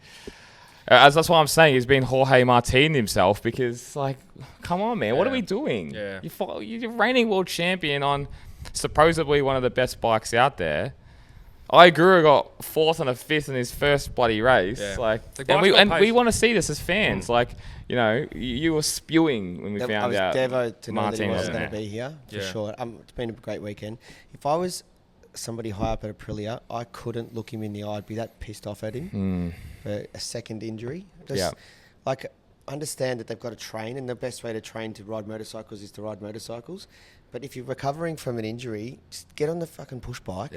That's why I'm saying he's been Jorge Martin himself because, like, come on, man, what are we doing? Yeah. You're reigning world champion on supposedly one of the best bikes out there. Ai Ogura got 4th and a 5th in his first bloody race. Yeah. Like, and we want to see this as fans. Like, you know, you were spewing when we found out I was Devo to know that he Martin wasn't was going to there. be here, for Yeah. sure. It's been a great weekend. If I was somebody high up at Aprilia, I couldn't look him in the eye. I'd be that pissed off at him for a second injury. Like, understand that they've got to train, and the best way to train to ride motorcycles is to ride motorcycles. But if you're recovering from an injury, just get on the fucking push bike,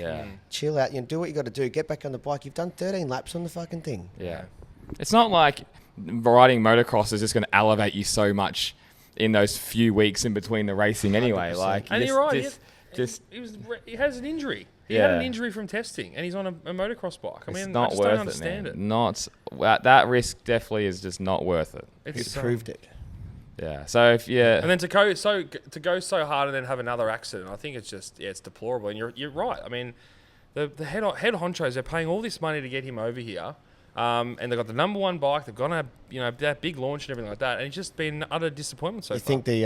chill out, do what you got to do, get back on the bike. You've done 13 laps on the fucking thing. Yeah. It's not like riding motocross is just going to elevate you so much in those few weeks in between the racing anyway. 100%. Like, And you're right. he He has an injury. He had an injury from testing, and he's on a motocross bike. I mean, I just don't understand it. That risk definitely is just not worth it. He's proved it. Yeah. So and then to go so hard and then have another accident, I think it's just it's deplorable. And you're right. I mean, the head honchos, they're paying all this money to get him over here. And they've got the number one bike. They've gone to that big launch and everything like that. And it's just been utter disappointment so far. You think the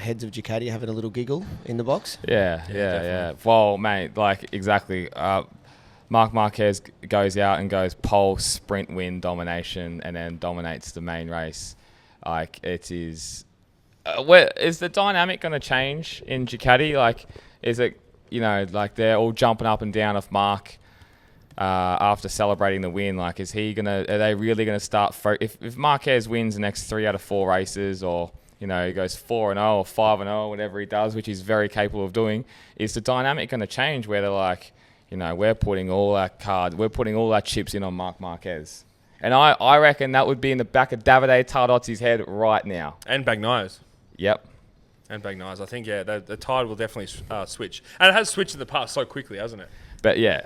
heads of Ducati are having a little giggle in the box? Yeah. Well, mate, like exactly. Marc Márquez goes out and goes pole, sprint, win, domination, and then dominates the main race. Like it is. Is the dynamic going to change in Ducati? Like, is it like they're all jumping up and down off Marc? After celebrating the win, like, are they really going to start? If Marquez wins the next 3 out of 4 races, or he goes 4-0 or 5-0, whatever he does, which he's very capable of doing, is the dynamic going to change where they're like, we're putting all our chips in on Marc Márquez, and I reckon that would be in the back of Davide Tardozzi's head right now. And Bagnaio's. Yep. And Bagnaio's. I think the tide will definitely switch, and it has switched in the past so quickly, hasn't it? But yeah,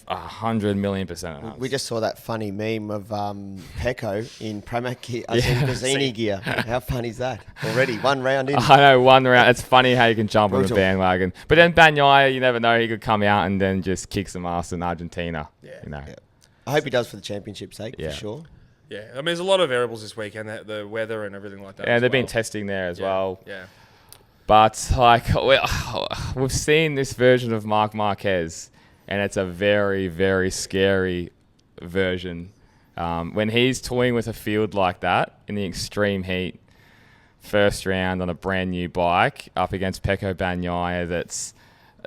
100,000,000%. We just saw that funny meme of Pecco in Pramac gear, Gresini gear. How funny is that? Already, 1 round in. I know, 1 round. It's funny how you can jump on the bandwagon. But then Bagnaia, you never know, he could come out and then just kick some ass in Argentina. Yeah. I hope he does for the championship's sake, for sure. Yeah, I mean, there's a lot of variables this weekend, the weather and everything like that. Yeah, they've been testing there as well. Yeah. But, like, we've seen this version of Marc Márquez, and it's a very, very scary version. When he's toying with a field like that in the extreme heat, first round on a brand new bike up against Pecco Bagnaia that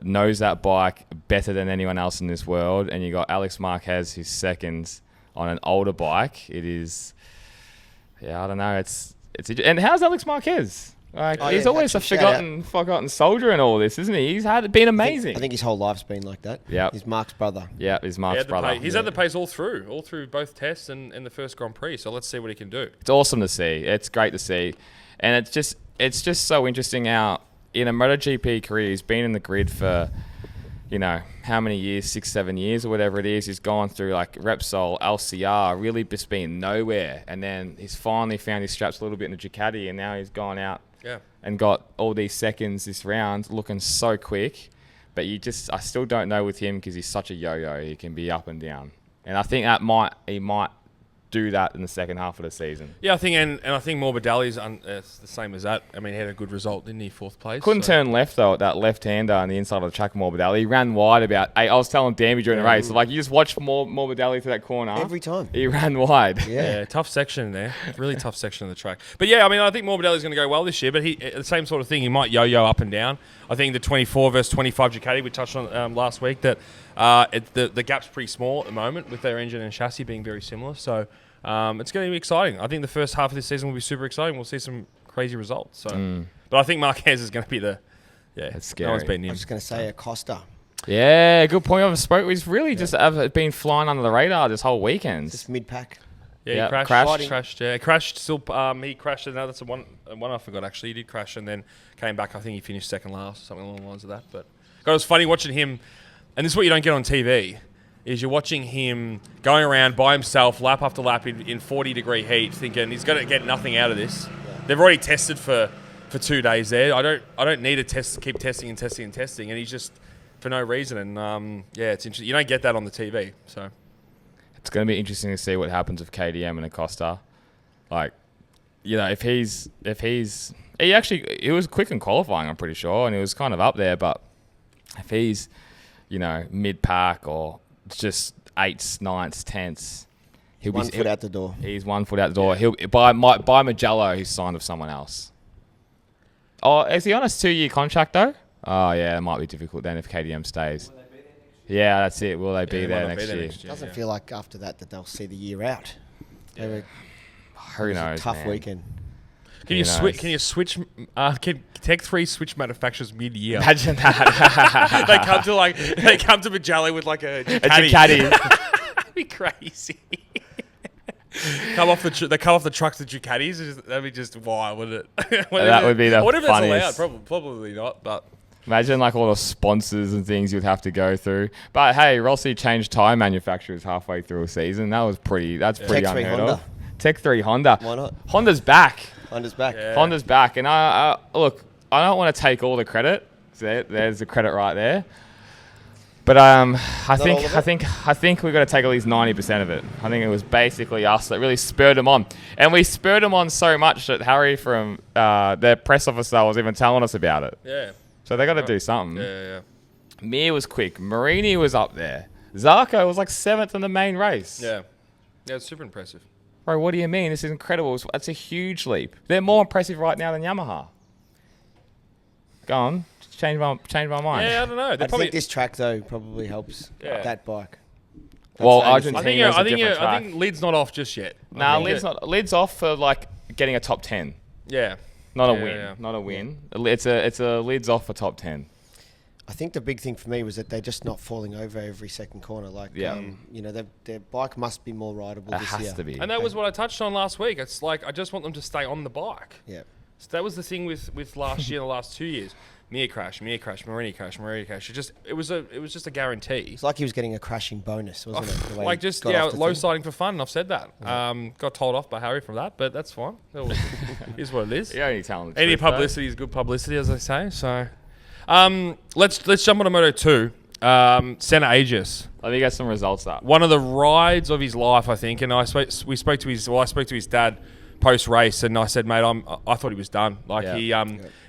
knows that bike better than anyone else in this world, and you got Alex Marquez who's second on an older bike. It is, I don't know. It's and how's Alex Marquez? Like, he's always a forgotten soldier in all this, isn't he? He's been amazing. I think his whole life's been like that. Yeah. He's Mark's brother. Yeah, he's Mark's brother. He's had the pace all through both tests and the first Grand Prix. So let's see what he can do. It's awesome to see. It's great to see. And it's just so interesting how in a MotoGP career, he's been in the grid for, how many years, 6-7 years or whatever it is. He's gone through like Repsol, LCR, really just been nowhere. And then he's finally found his straps a little bit in the Ducati, and now he's gone out and got all these seconds this round, looking so quick. But I still don't know with him because he's such a yo-yo. He can be up and down. And I think he might do that in the second half of the season. Yeah, I think, and I think Morbidelli's the same as that. I mean, he had a good result, didn't he? 4th place. Couldn't turn left though at that left-hander on the inside of the track. Morbidelli, he ran wide about 8. I was telling Danby during the race, like, you just watch Morbidelli to that corner every time. He ran wide. Yeah, tough section there. Really tough section of the track. But yeah, I mean, I think Morbidelli's going to go well this year. But the same sort of thing. He might yo-yo up and down. I think the 24 versus 25 Ducati we touched on last week, that the gap's pretty small at the moment with their engine and chassis being very similar. So. It's going to be exciting. I think the first half of this season will be super exciting. We'll see some crazy results. So, But I think Marquez is going to be that's scary. No one's beaten him. I was just going to say Acosta. Yeah, good point. He's really just been flying under the radar this whole weekend. Just mid-pack. Yeah, he crashed. Yeah, crashed. Still, he crashed. Another. That's one I forgot actually. He did crash and then came back. I think he finished second last, or something along the lines of that. But God, it was funny watching him. And this is what you don't get on TV. Is you're watching him going around by himself, lap after lap in 40-degree heat, thinking he's going to get nothing out of this. Yeah. They've already tested for for 2 days there. I don't need to keep testing, and he's just for no reason. And it's interesting. You don't get that on the TV, so it's going to be interesting to see what happens with KDM and Acosta. Like, if he was quick in qualifying, I'm pretty sure, and he was kind of up there. But if he's, mid pack or just 8th, 9th, 10th, he'll be 1 foot out the door. He's 1 foot out the door. He'll by Magello, who's signed with someone else. Oh, is he on a 2-year contract though? Oh yeah, it might be difficult then if KDM stays. Yeah, that's it. Will they be there next year? Doesn't feel like after that they'll see the year out. Who knows? Tough man. weekend. Can you switch? Can Tech 3 switch manufacturers mid-year? Imagine that. they come to Magellan with like a Ducati. That'd be crazy. They come off the trucks to Ducatis. That'd be just wild, wouldn't it? That would be the What if that's funniest. allowed? Probably not. But Imagine like all the sponsors and things you'd have to go through. But hey, Rossi changed tyre manufacturers halfway through a season. That's pretty Tech 3 unheard Honda. of. Tech 3 Honda. Why not? Honda's back. Honda's back. Yeah. Honda's back. And I look, I don't want to take all the credit. There's the credit right there. But I think we've got to take at least 90% of it. I think it was basically us that really spurred them on. And we spurred them on so much that Harry from their press officer was even telling us about it. yeah, So they got to do something. yeah. Mir was quick. Marini was up there. Zarco was like 7th in the main race. Yeah, it's super impressive. Bro, what do you mean? This is incredible. It's a huge leap. They're more impressive right now than Yamaha. Go on. Just change my mind. Yeah, I don't know. I think this track though probably helps that bike. Well, That's the only thing. Argentina's I think lid's not off just yet. Nah, lid's off for like getting a top 10. Yeah, Not a Yeah, win. yeah. Not a win. It's a lid's off for top 10. I think the big thing for me was that they're just not falling over every second corner. Like, Yeah. their bike must be more rideable It this has year. to be. and that was what I touched on last week. It's like I just want them to stay on the bike. Yeah. So that was the thing with last year, the last 2 years. Mir crash, Marini crash. It was just a guarantee. It's like he was getting a crashing bonus, wasn't it? The way Like he just got off the low thing. siding for fun. I've said that. Got told off by Harry from that, but that's fine. It is what it is. You're only telling the Any truth, though. publicity is good publicity, as they say. So, let's jump on to Moto 2. Senna Aegis, Let me get some results up. one of the rides of his life, I think. And I spoke to his dad post race, and I said, mate, I thought he was done. Like Yeah.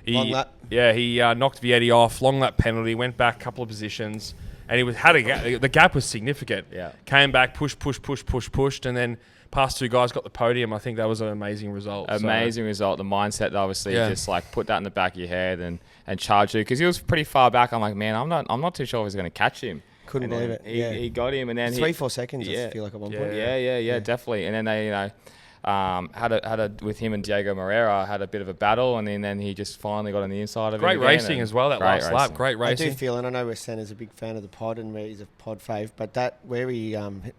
Long lap. he knocked Vietti off, long lap penalty, went back a couple of positions, and the gap was significant. Yeah. Came back, pushed, and then past two guys got the podium. I think that was an amazing result. Amazing result. The mindset, obviously, Yeah. just like put that in the back of your head and charge you because he was pretty far back. I'm like, man, I'm not too sure if he's going to catch him. Couldn't And believe then it. Yeah. He got him, and then 3-4 seconds. Yeah. I feel like at one Yeah. point. Yeah, definitely. And then they, had with him and Diego Moreira had a bit of a battle, and then he just finally got on the inside of Great it. racing as well. That last lap, great I racing. do feel, and I know Senna's a big fan of the pod and he's a pod fave, but that where he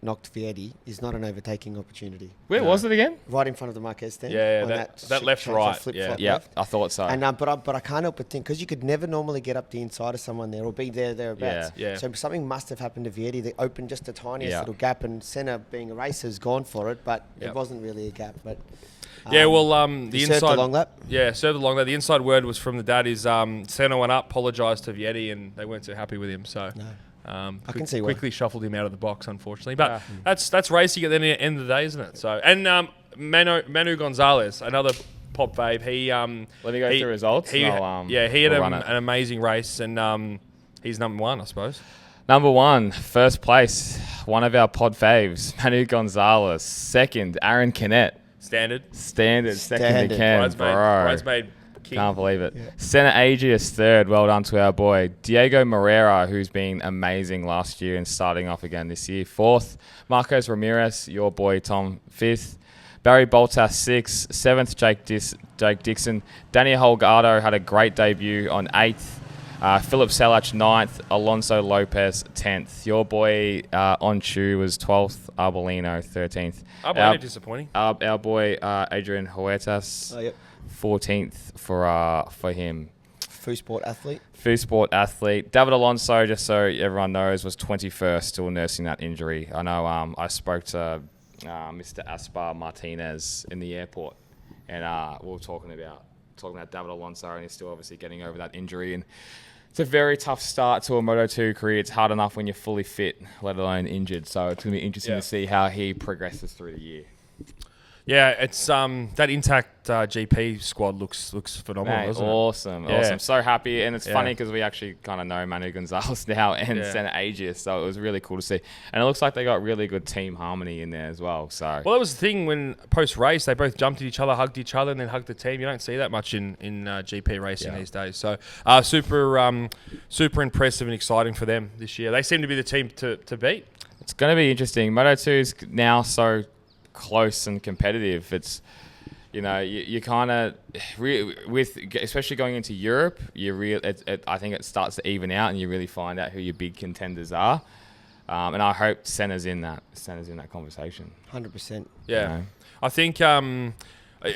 knocked Vietti is not an overtaking opportunity. Where was it again? Right in front of the Marquez stand. Yeah, on that left change, right, flip-flop Yeah, left. I thought so. And but I can't help but think because you could never normally get up the inside of someone there or be thereabouts. Yeah. So something must have happened to Vietti. They opened just the tiniest Yeah. little gap, and Senna, being a racer, has gone for it, but Yep. it wasn't really a gap. But Yeah, well, the he served inside a long lap. Yeah, served a long lap. The inside word was from the dad is Senna went up, apologised to Vietti, and they weren't too happy with him. So I can see why. quickly shuffled him out of the box, unfortunately. But that's racing at the end of the day, isn't it? So Manu Gonzalez, another pop fave. He Let me go through results. He and he had we'll run it. an amazing race, and he's number one, I suppose. Number 1, first place, one of our pod faves, Manu Gonzalez. Second, Aaron Canet. Standard. Second again, bro. Bridesmaid king. Can't believe it. Senna Aegis third. Well done to our boy. Diego Moreira, who's been amazing last year and starting off again this year. Fourth, Marcos Ramirez, your boy Tom. Fifth, Barry Boltas. Sixth. Seventh, Jake Dixon. Daniel Holgado had a great debut on 8th. Philip Selach 9th. Alonso Lopez 10th. Your boy Onchu was 12th. Arbolino 13th. Arbolino disappointing. Our boy Adrian Huertas. Oh, yep. 14th for him. Sport athlete. Sport athlete. David Alonso, just so everyone knows, was 21st, still nursing that injury. I know I spoke to Mr. Aspar Martinez in the airport, and we were talking about talking about David Alonso, and he's still obviously getting over that injury. And it's a very tough start to a Moto2 career. It's hard enough when you're fully fit, let alone injured. So it's going to be interesting to see how he progresses through the year. Yeah, it's that intact GP squad looks phenomenal, doesn't it? Awesome. So happy, and it's funny because we actually kind of know Manu Gonzalez now and Senna Aegis, so it was really cool to see. And it looks like they got really good team harmony in there as well. So that was the thing when post race they both jumped at each other, hugged each other, and then hugged the team. You don't see that much in GP racing these days. So super impressive and exciting for them this year. They seem to be the team to beat. It's going to be interesting. Moto2 is now so close and competitive. It's, you kind of with especially going into Europe, I think it starts to even out, and you really find out who your big contenders are. And I hope Senna's in that conversation. 100%. Yeah, I think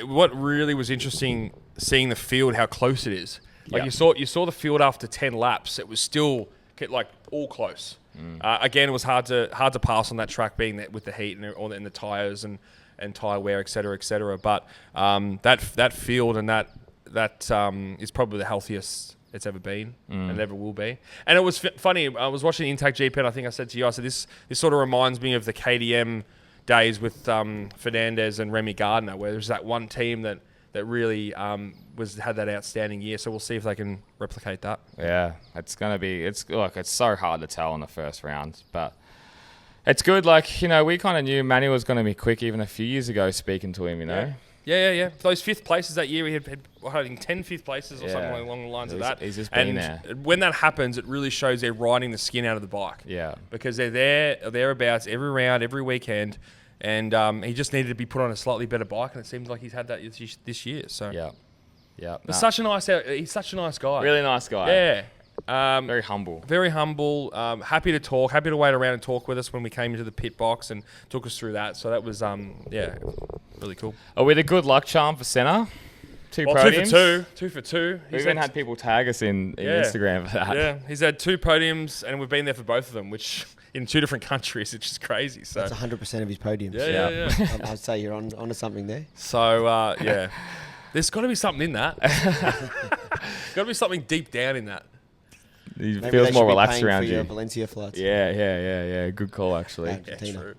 what really was interesting seeing the field, how close it is. Like you saw the field after 10 laps, it was still like all close. Again, it was hard to pass on that track, being that with the heat and the tires and tire wear, et cetera. But that field and that is probably the healthiest it's ever been and ever will be. And it was funny. I was watching Intact GP, and I think I said to you, I said this sort of reminds me of the KTM days with Fernandez and Remy Gardner, where there's that one team that really had that outstanding year. So we'll see if they can replicate that. Yeah, it's so hard to tell in the first round, but it's good. Like, we kind of knew Manny was going to be quick even a few years ago, speaking to him, Yeah. Those fifth places that year, we had I think 10 fifth places or something along the lines of that. He's just been there. When that happens, it really shows they're riding the skin out of the bike. Yeah. Because they're thereabouts every round, every weekend. And he just needed to be put on a slightly better bike, and it seems like he's had that this year. So yeah. He's such a nice guy. Really nice guy. Yeah. Very humble. Very humble. Happy to talk. Happy to wait around and talk with us when we came into the pit box and took us through that. So that was really cool. Are we the good luck charm for Senna? Two podiums. Two for two. We've even had people tag us in Instagram for that. Yeah, he's had 2 podiums, and we've been there for both of them, which in 2 different countries, it's just crazy. So that's 100% of his podiums. Yeah. I'd say you're onto something there. So there's got to be something in that. Got to be something deep down in that. He feels more relaxed around you. Your Valencia flights. Yeah. Good call, actually. Yeah, true.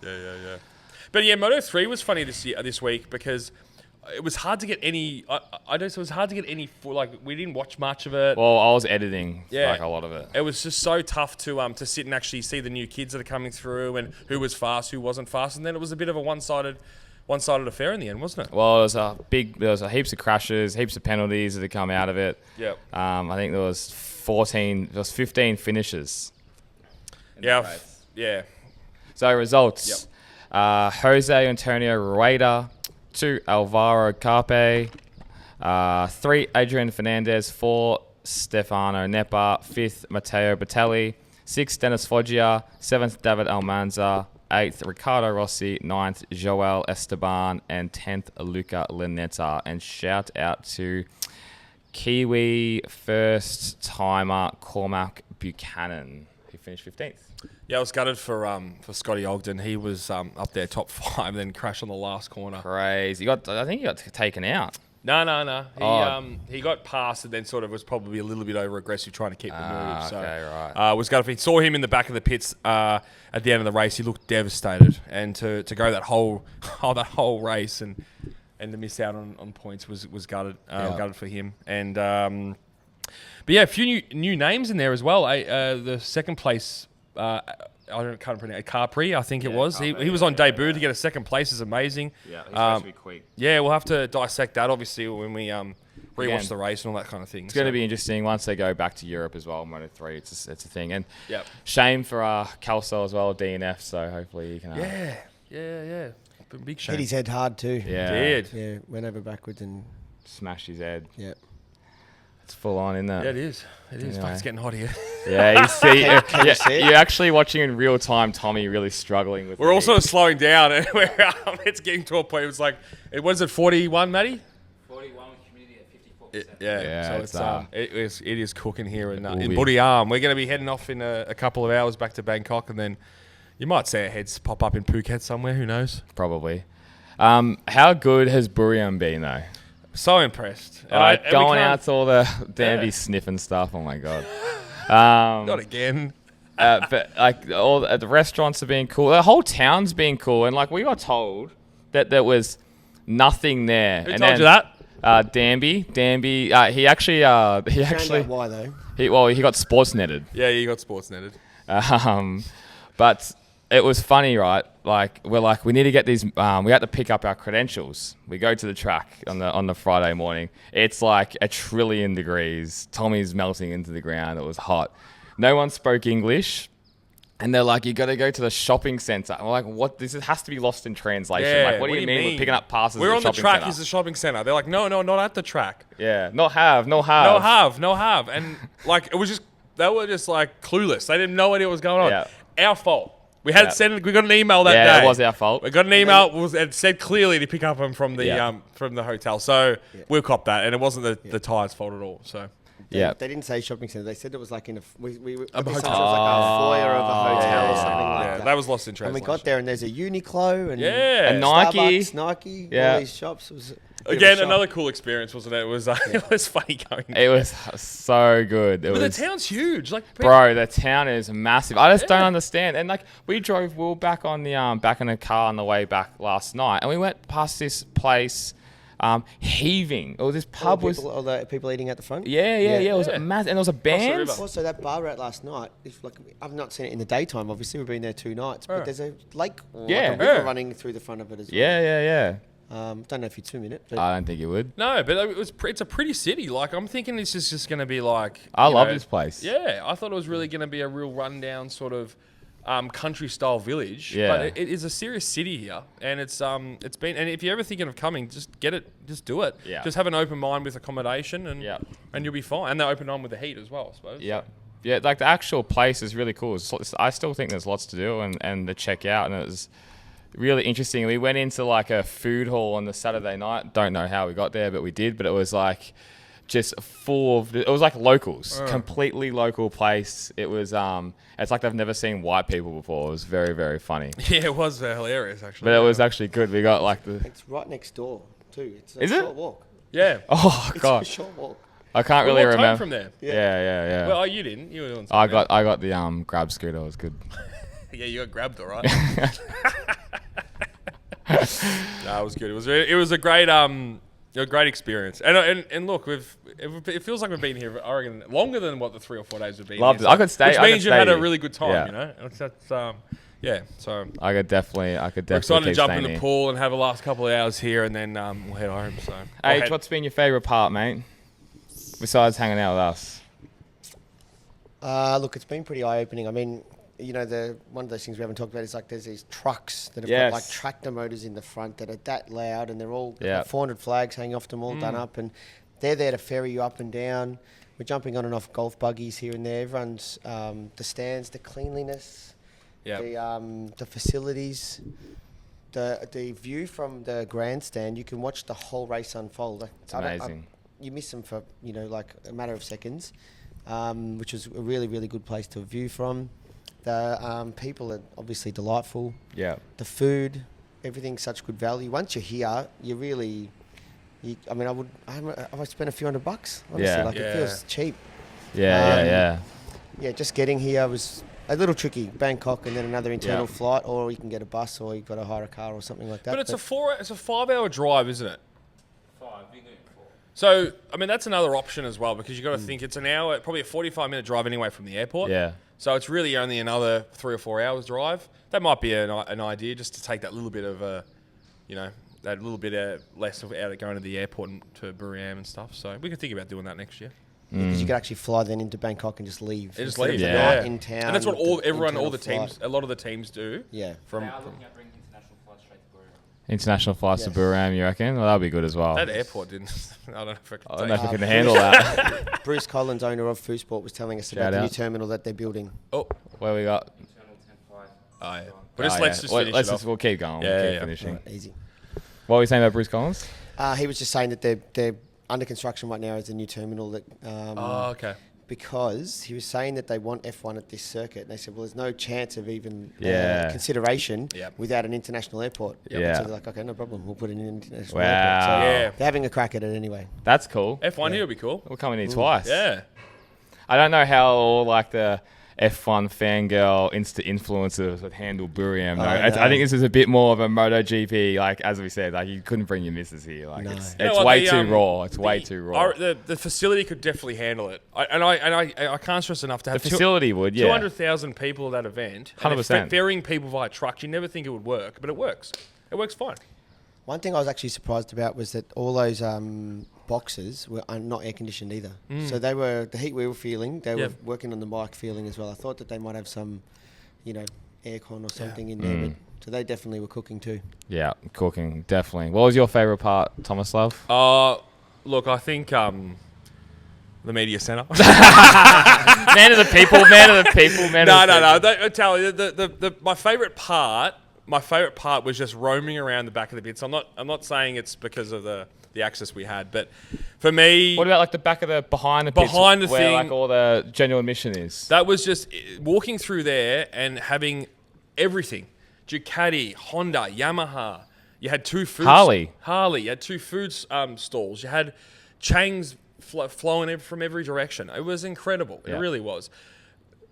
Yeah. But Moto3 was funny this week because it was hard to get any. It was hard to get any. We didn't watch much of it. Well, I was editing a lot of it. It was just so tough to sit and actually see the new kids that are coming through and who was fast, who wasn't fast, and then it was a bit of a one-sided affair in the end, wasn't it? Well, there was heaps of crashes, heaps of penalties that had come out of it. Yep. I think there was 15 finishes. Yeah. So results. Yep. Jose Antonio Rueda. 2, Alvaro Carpe. 3, Adrian Fernandez. 4, Stefano Nepa. 5th, Matteo Batelli. 6th, Dennis Foggia. 7th, David Almanza. 8th, Ricardo Rossi. 9th, Joel Esteban. And 10th, Luca Linetta. And shout out to Kiwi first timer Cormac Buchanan, who finished 15th. Yeah, I was gutted for Scotty Ogden. He was up there top 5, then crashed on the last corner. Crazy. I think he got taken out. No. He got past and then sort of was probably a little bit over aggressive trying to keep the move. So, okay, right. Was gutted. Saw him in the back of the pits at the end of the race. He looked devastated, and to go that whole race and to miss out on points was gutted. Gutted for him. And but a few new names in there as well. The second place. Can't pronounce Capri, I think it was. He was on debut to get a second place is amazing. Yeah, he's supposed to be quick. Yeah, we'll have to dissect that obviously when we rewatch the race and all that kind of thing. It's going to be interesting once they go back to Europe as well. Moto3, it's a thing. And yep. Shame for Kelso as well, DNF. So hopefully he can. Yeah. Big shame. Hit his head hard too. Yeah, did. Yeah, went over backwards and smashed his head. Yeah. It's full on, isn't it? Yeah, it is. Anyway. Fuck, it's getting hot here. Yeah, you see, you're actually watching in real time. Tommy really struggling with. We're also slowing down, and it's getting to a point. It was at 41, Matty. 41 with humidity at 54%. Yeah. So it is cooking here in Buriram. We're going to be heading off in a couple of hours back to Bangkok, and then you might see our heads pop up in Phuket somewhere. Who knows? Probably. How good has Buriram been though? So impressed. Going out to all the Danby sniffing stuff. Oh my god. Not again. But like all the restaurants are being cool. The whole town's being cool, and like we got told that there was nothing there. Who told you that? Danby. He actually. Found out why though? He got sports netted. Yeah, you got sports netted. But it was funny, right? Like we need to get these. We had to pick up our credentials. We go to the track on the Friday morning. It's like 1 trillion degrees. Tommy's melting into the ground. It was hot. No one spoke English. And they're like, you got to go to the shopping centre. I'm like, what? This has to be lost in translation. Yeah, like, what do you mean? We're picking up passes. We're at on the track. Is the shopping centre? They're like, no, not at the track. Yeah, not have. No have. And like, it was just they were just like clueless. They didn't know what was going on. Yeah. Our fault. We had we got an email that day. Yeah, it was our fault. We got an email. It said clearly to pick up them from the hotel. So we'll cop that, and it wasn't the tyres' fault at all. So. Yeah, they didn't say shopping centre. They said it was like in a hotel. It was like a foyer of a hotel or something like that. That was lost in translation. And we got there, and there's a Uniqlo and a Nike, Starbucks, Nike, yeah. all these shops. It was again another cool experience, wasn't it? It was it was funny going. It was so good. But the town's huge, like bro. The town is massive. I just don't understand. And like we were back on the back in the car on the way back last night, and we went past this place. Heaving. Or this pub all the people eating at the front. Yeah. It was massive, and there was a band. Also, that bar we're at last night. I've not seen it in the daytime. Obviously, we've been there 2 nights, but there's a lake, like a river running through the front of it as well. Yeah. Don't know if you'd swim in it. But I don't think you would. No, but it's a pretty city. Like I'm thinking, this is just going to be like. I love this place. Yeah, I thought it was really going to be a real rundown sort of. Country style village, yeah. But it is a serious city here, and it's been. And if you're ever thinking of coming, just get it, just do it. Yeah. Just have an open mind with accommodation, and you'll be fine. And they're open mind with the heat as well, I suppose. Yeah, yeah. Like the actual place is really cool. I still think there's lots to do and to check out, and it was really interesting. We went into like a food hall on the Saturday night. Don't know how we got there, but we did. But it was like. Just full of it was like locals, completely local place. It was it's like they've never seen white people before. It was very, very funny. Yeah, it was hilarious actually. But it was actually good. We got like the. It's right next door too. It's a short walk. Yeah. Oh god. It's a short walk. I can't really remember home from there. Yeah. Well, you didn't. You were doing I got the grab scooter. It was good. Yeah, you got grabbed, all right. No, it was good. It was a great great experience. And look, it feels like we've been here, I reckon, longer than what the 3 or 4 days we've been. Loved here. it. I could stay. Which means you've had a really good time. Yeah. You know, that's yeah. So I could definitely. We're excited to jump in the pool and have the last couple of hours here, and then we'll head home. So, H, what's been your favourite part, mate? Besides hanging out with us. Look, it's been pretty eye-opening. I mean, you know, one of those things we haven't talked about is like there's these trucks that have got like tractor motors in the front that are that loud, and they're all got 400 flags hanging off them, all done up, and they're there to ferry you up and down. We're jumping on and off golf buggies here and there. Everyone's the stands, the cleanliness, the facilities, the view from the grandstand. You can watch the whole race unfold. It's amazing. You miss them for like a matter of seconds, which is a really, really good place to view from. The people are obviously delightful. Yeah. The food, everything's such good value. Once you're here, you really. I would spend a few $100, honestly. It feels cheap. Yeah. Just getting here was a little tricky. Bangkok and then another internal flight, or you can get a bus, or you've got to hire a car or something like that. But it's a 5-hour drive, isn't it? 5. You're doing 4. So I mean that's another option as well, because you got to think it's an hour, probably a 45-minute drive anyway from the airport. Yeah. So it's really only another 3 or 4 hours drive. That might be an idea, just to take that little bit of that little bit less of out of going to the airport and to Buriram and stuff. So we could think about doing that next year. Because you could actually fly then into Bangkok and just leave. Just leave. Right in town. And that's what a lot of the teams do. Yeah. Looking at bringing international flights straight to Buriram. International flights to Buriram, you reckon? Well, that'll be good as well. That airport didn't. I don't know if I can handle that. Bruce Collins, owner of Foosport, was telling us about the new terminal that they're building. Oh, where we got? Internal 10 flight. Oh yeah. But let's just finish it off. We'll keep going. Yeah, we'll keep finishing. Right, easy. What were you saying about Bruce Collins? He was just saying that they're under construction right now as a new terminal that okay. because he was saying that they want F1 at this circuit. And they said, well, there's no chance of even consideration without an international airport. Yeah. So they're like, okay, no problem. We'll put it in an international Wow. airport. So Yeah. they're having a crack at it anyway. That's cool. F1 here would be cool. We're coming here twice. Yeah. I don't know how all like the F1 fangirl Insta influencers would handle Buriram. Oh, I no. think this is a bit more of a MotoGP. Like as we said, like you couldn't bring your missus here. Like No. it's You know what, way the, too raw. It's way too raw. The facility could definitely handle it. I can't stress enough to The have facility would, yeah. 200,000 people at that event. 100%. Ferrying people via trucks. You never think it would work, but it works. It works fine. One thing I was actually surprised about was that all those boxes were not air conditioned either. So they were the heat we were feeling. They were working on the mic feeling as well. I thought that they might have some, aircon or something in there. But, so they definitely were cooking too. Yeah, cooking definitely. What was your favorite part, Tomislav? Look, I think the media centre. Man of the people. I tell you, my favourite part was just roaming around the back of the pits. I'm not saying it's because of the access we had, but for me, What about like the back of the behind the pits Behind the where thing- like all the general admission is? that was just walking through there and having everything: Ducati, Honda, Yamaha. You had two food Harley. You had two food stalls. You had Chang's flowing from every direction. It was incredible. Yeah. It really was.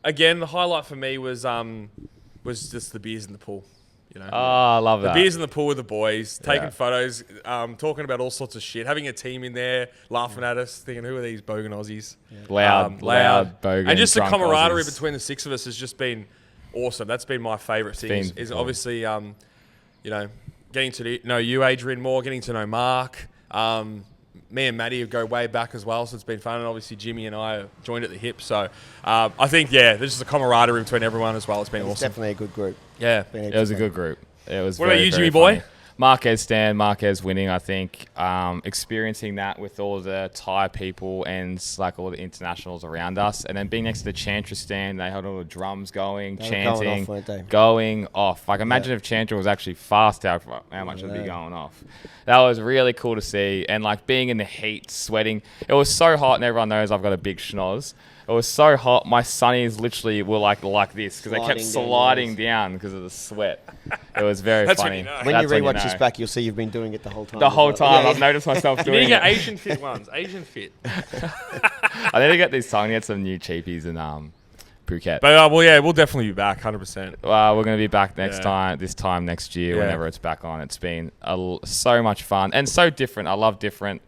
Again, the highlight for me was just the beers in the pool. Oh, I love that. Beers in the pool with the boys, taking Yeah. photos, talking about all sorts of shit, having a team in there, laughing at us, thinking, who are these bogan Aussies? Loud, bogan, And just the drunk camaraderie Aussies. between the six of us has just been awesome. That's been my favourite thing. been Is cool. obviously, getting to know you, Adrian, more, getting to know Marc. Me and Maddie go way back as well, so it's been fun. And obviously, Jimmy and I are joined at the hip. So I think, there's just a camaraderie between everyone as well. It's been It's awesome. definitely a good group. Yeah. It was a good group. It was. What about very, you, very Jimmy boy? funny. Marquez stand, Marquez winning. I think experiencing that with all the Thai people and like all the internationals around us, and then being next to the Chantra stand, they had all the drums going, They were chanting, going off, weren't they? going off. Like imagine if Chantra was actually fast, how much it'd be going off. That was really cool to see, and like being in the heat, sweating. It was so hot, and everyone knows I've got a big schnoz. It was so hot, my sunnies literally were like this because they kept Sliding down sliding down because of the sweat. It was very That's funny. when you know. When you That's rewatch this know. back, you'll see you've been doing it the whole time. The as whole well. time, Yeah, I've noticed myself You need to doing get it. Asian fit ones. Asian fit. I need to get these time, get some new cheapies in Phuket. But we'll definitely be back, 100%. We're going to be back this time next year, Yeah. whenever it's back on. It's been so much fun and so different. I love different.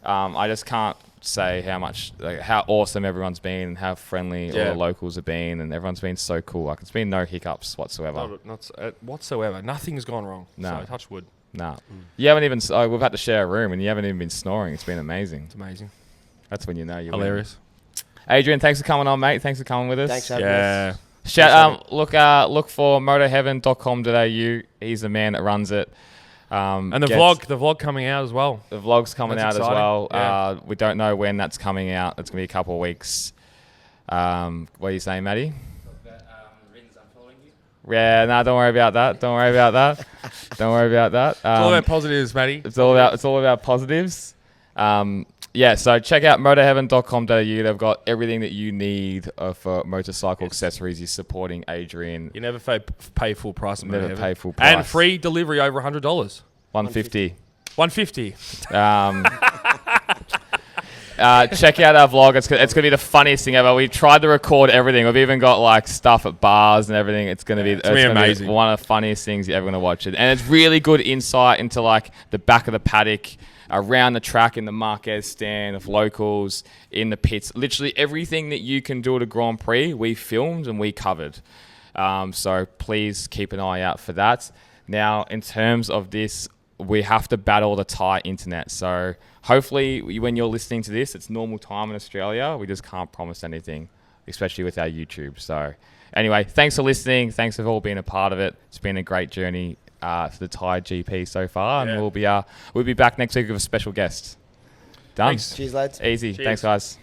I just can't say how awesome everyone's been and how friendly all the locals have been, and everyone's been so cool. Like it's been no hiccups whatsoever. Not whatsoever. Nothing's gone wrong. No. So touch wood. Nah. You haven't even. We've had to share a room, and you haven't even been snoring. It's been amazing. It's amazing. That's when you know you're Hilarious. Adrian, thanks for coming on, mate. Thanks for coming with us. Thanks, Adrian. Yeah. Look for motoheaven.com.au. He's the man that runs it. And the vlog coming out as well. The vlog's coming That's out exciting. as well. Yeah. We don't know when that's coming out. It's gonna be a couple of weeks. What are you saying, Maddie? Rins, I'm following you. Yeah, no, don't worry about that. Don't worry about that. Don't worry about that. It's all about positives, Matty. It's all about positives. So check out motorheaven.com.au. They've got everything that you need for motorcycle accessories. You're supporting Adrian. You never pay full price. at Never MotoHeaven. pay full price. And free delivery over $100. $150. $150. Check out our vlog. It's going to be the funniest thing ever. We tried to record everything. We've even got like stuff at bars and everything. It's going to be amazing. One of the funniest things you're ever going to watch it. And it's really good insight into like the back of the paddock, around the track in the Marquez stand of locals, in the pits. Literally everything that you can do at a Grand Prix, we filmed and we covered. So please keep an eye out for that. Now, in terms of this, we have to battle the Thai internet. So hopefully when you're listening to this, it's normal time in Australia. We just can't promise anything, especially with our YouTube. So anyway, thanks for listening. Thanks for all being a part of it. It's been a great journey for the Thai GP so far. And we'll be back next week with a special guest. Done. Thanks. Cheers, lads. Easy. Cheers. Thanks, guys.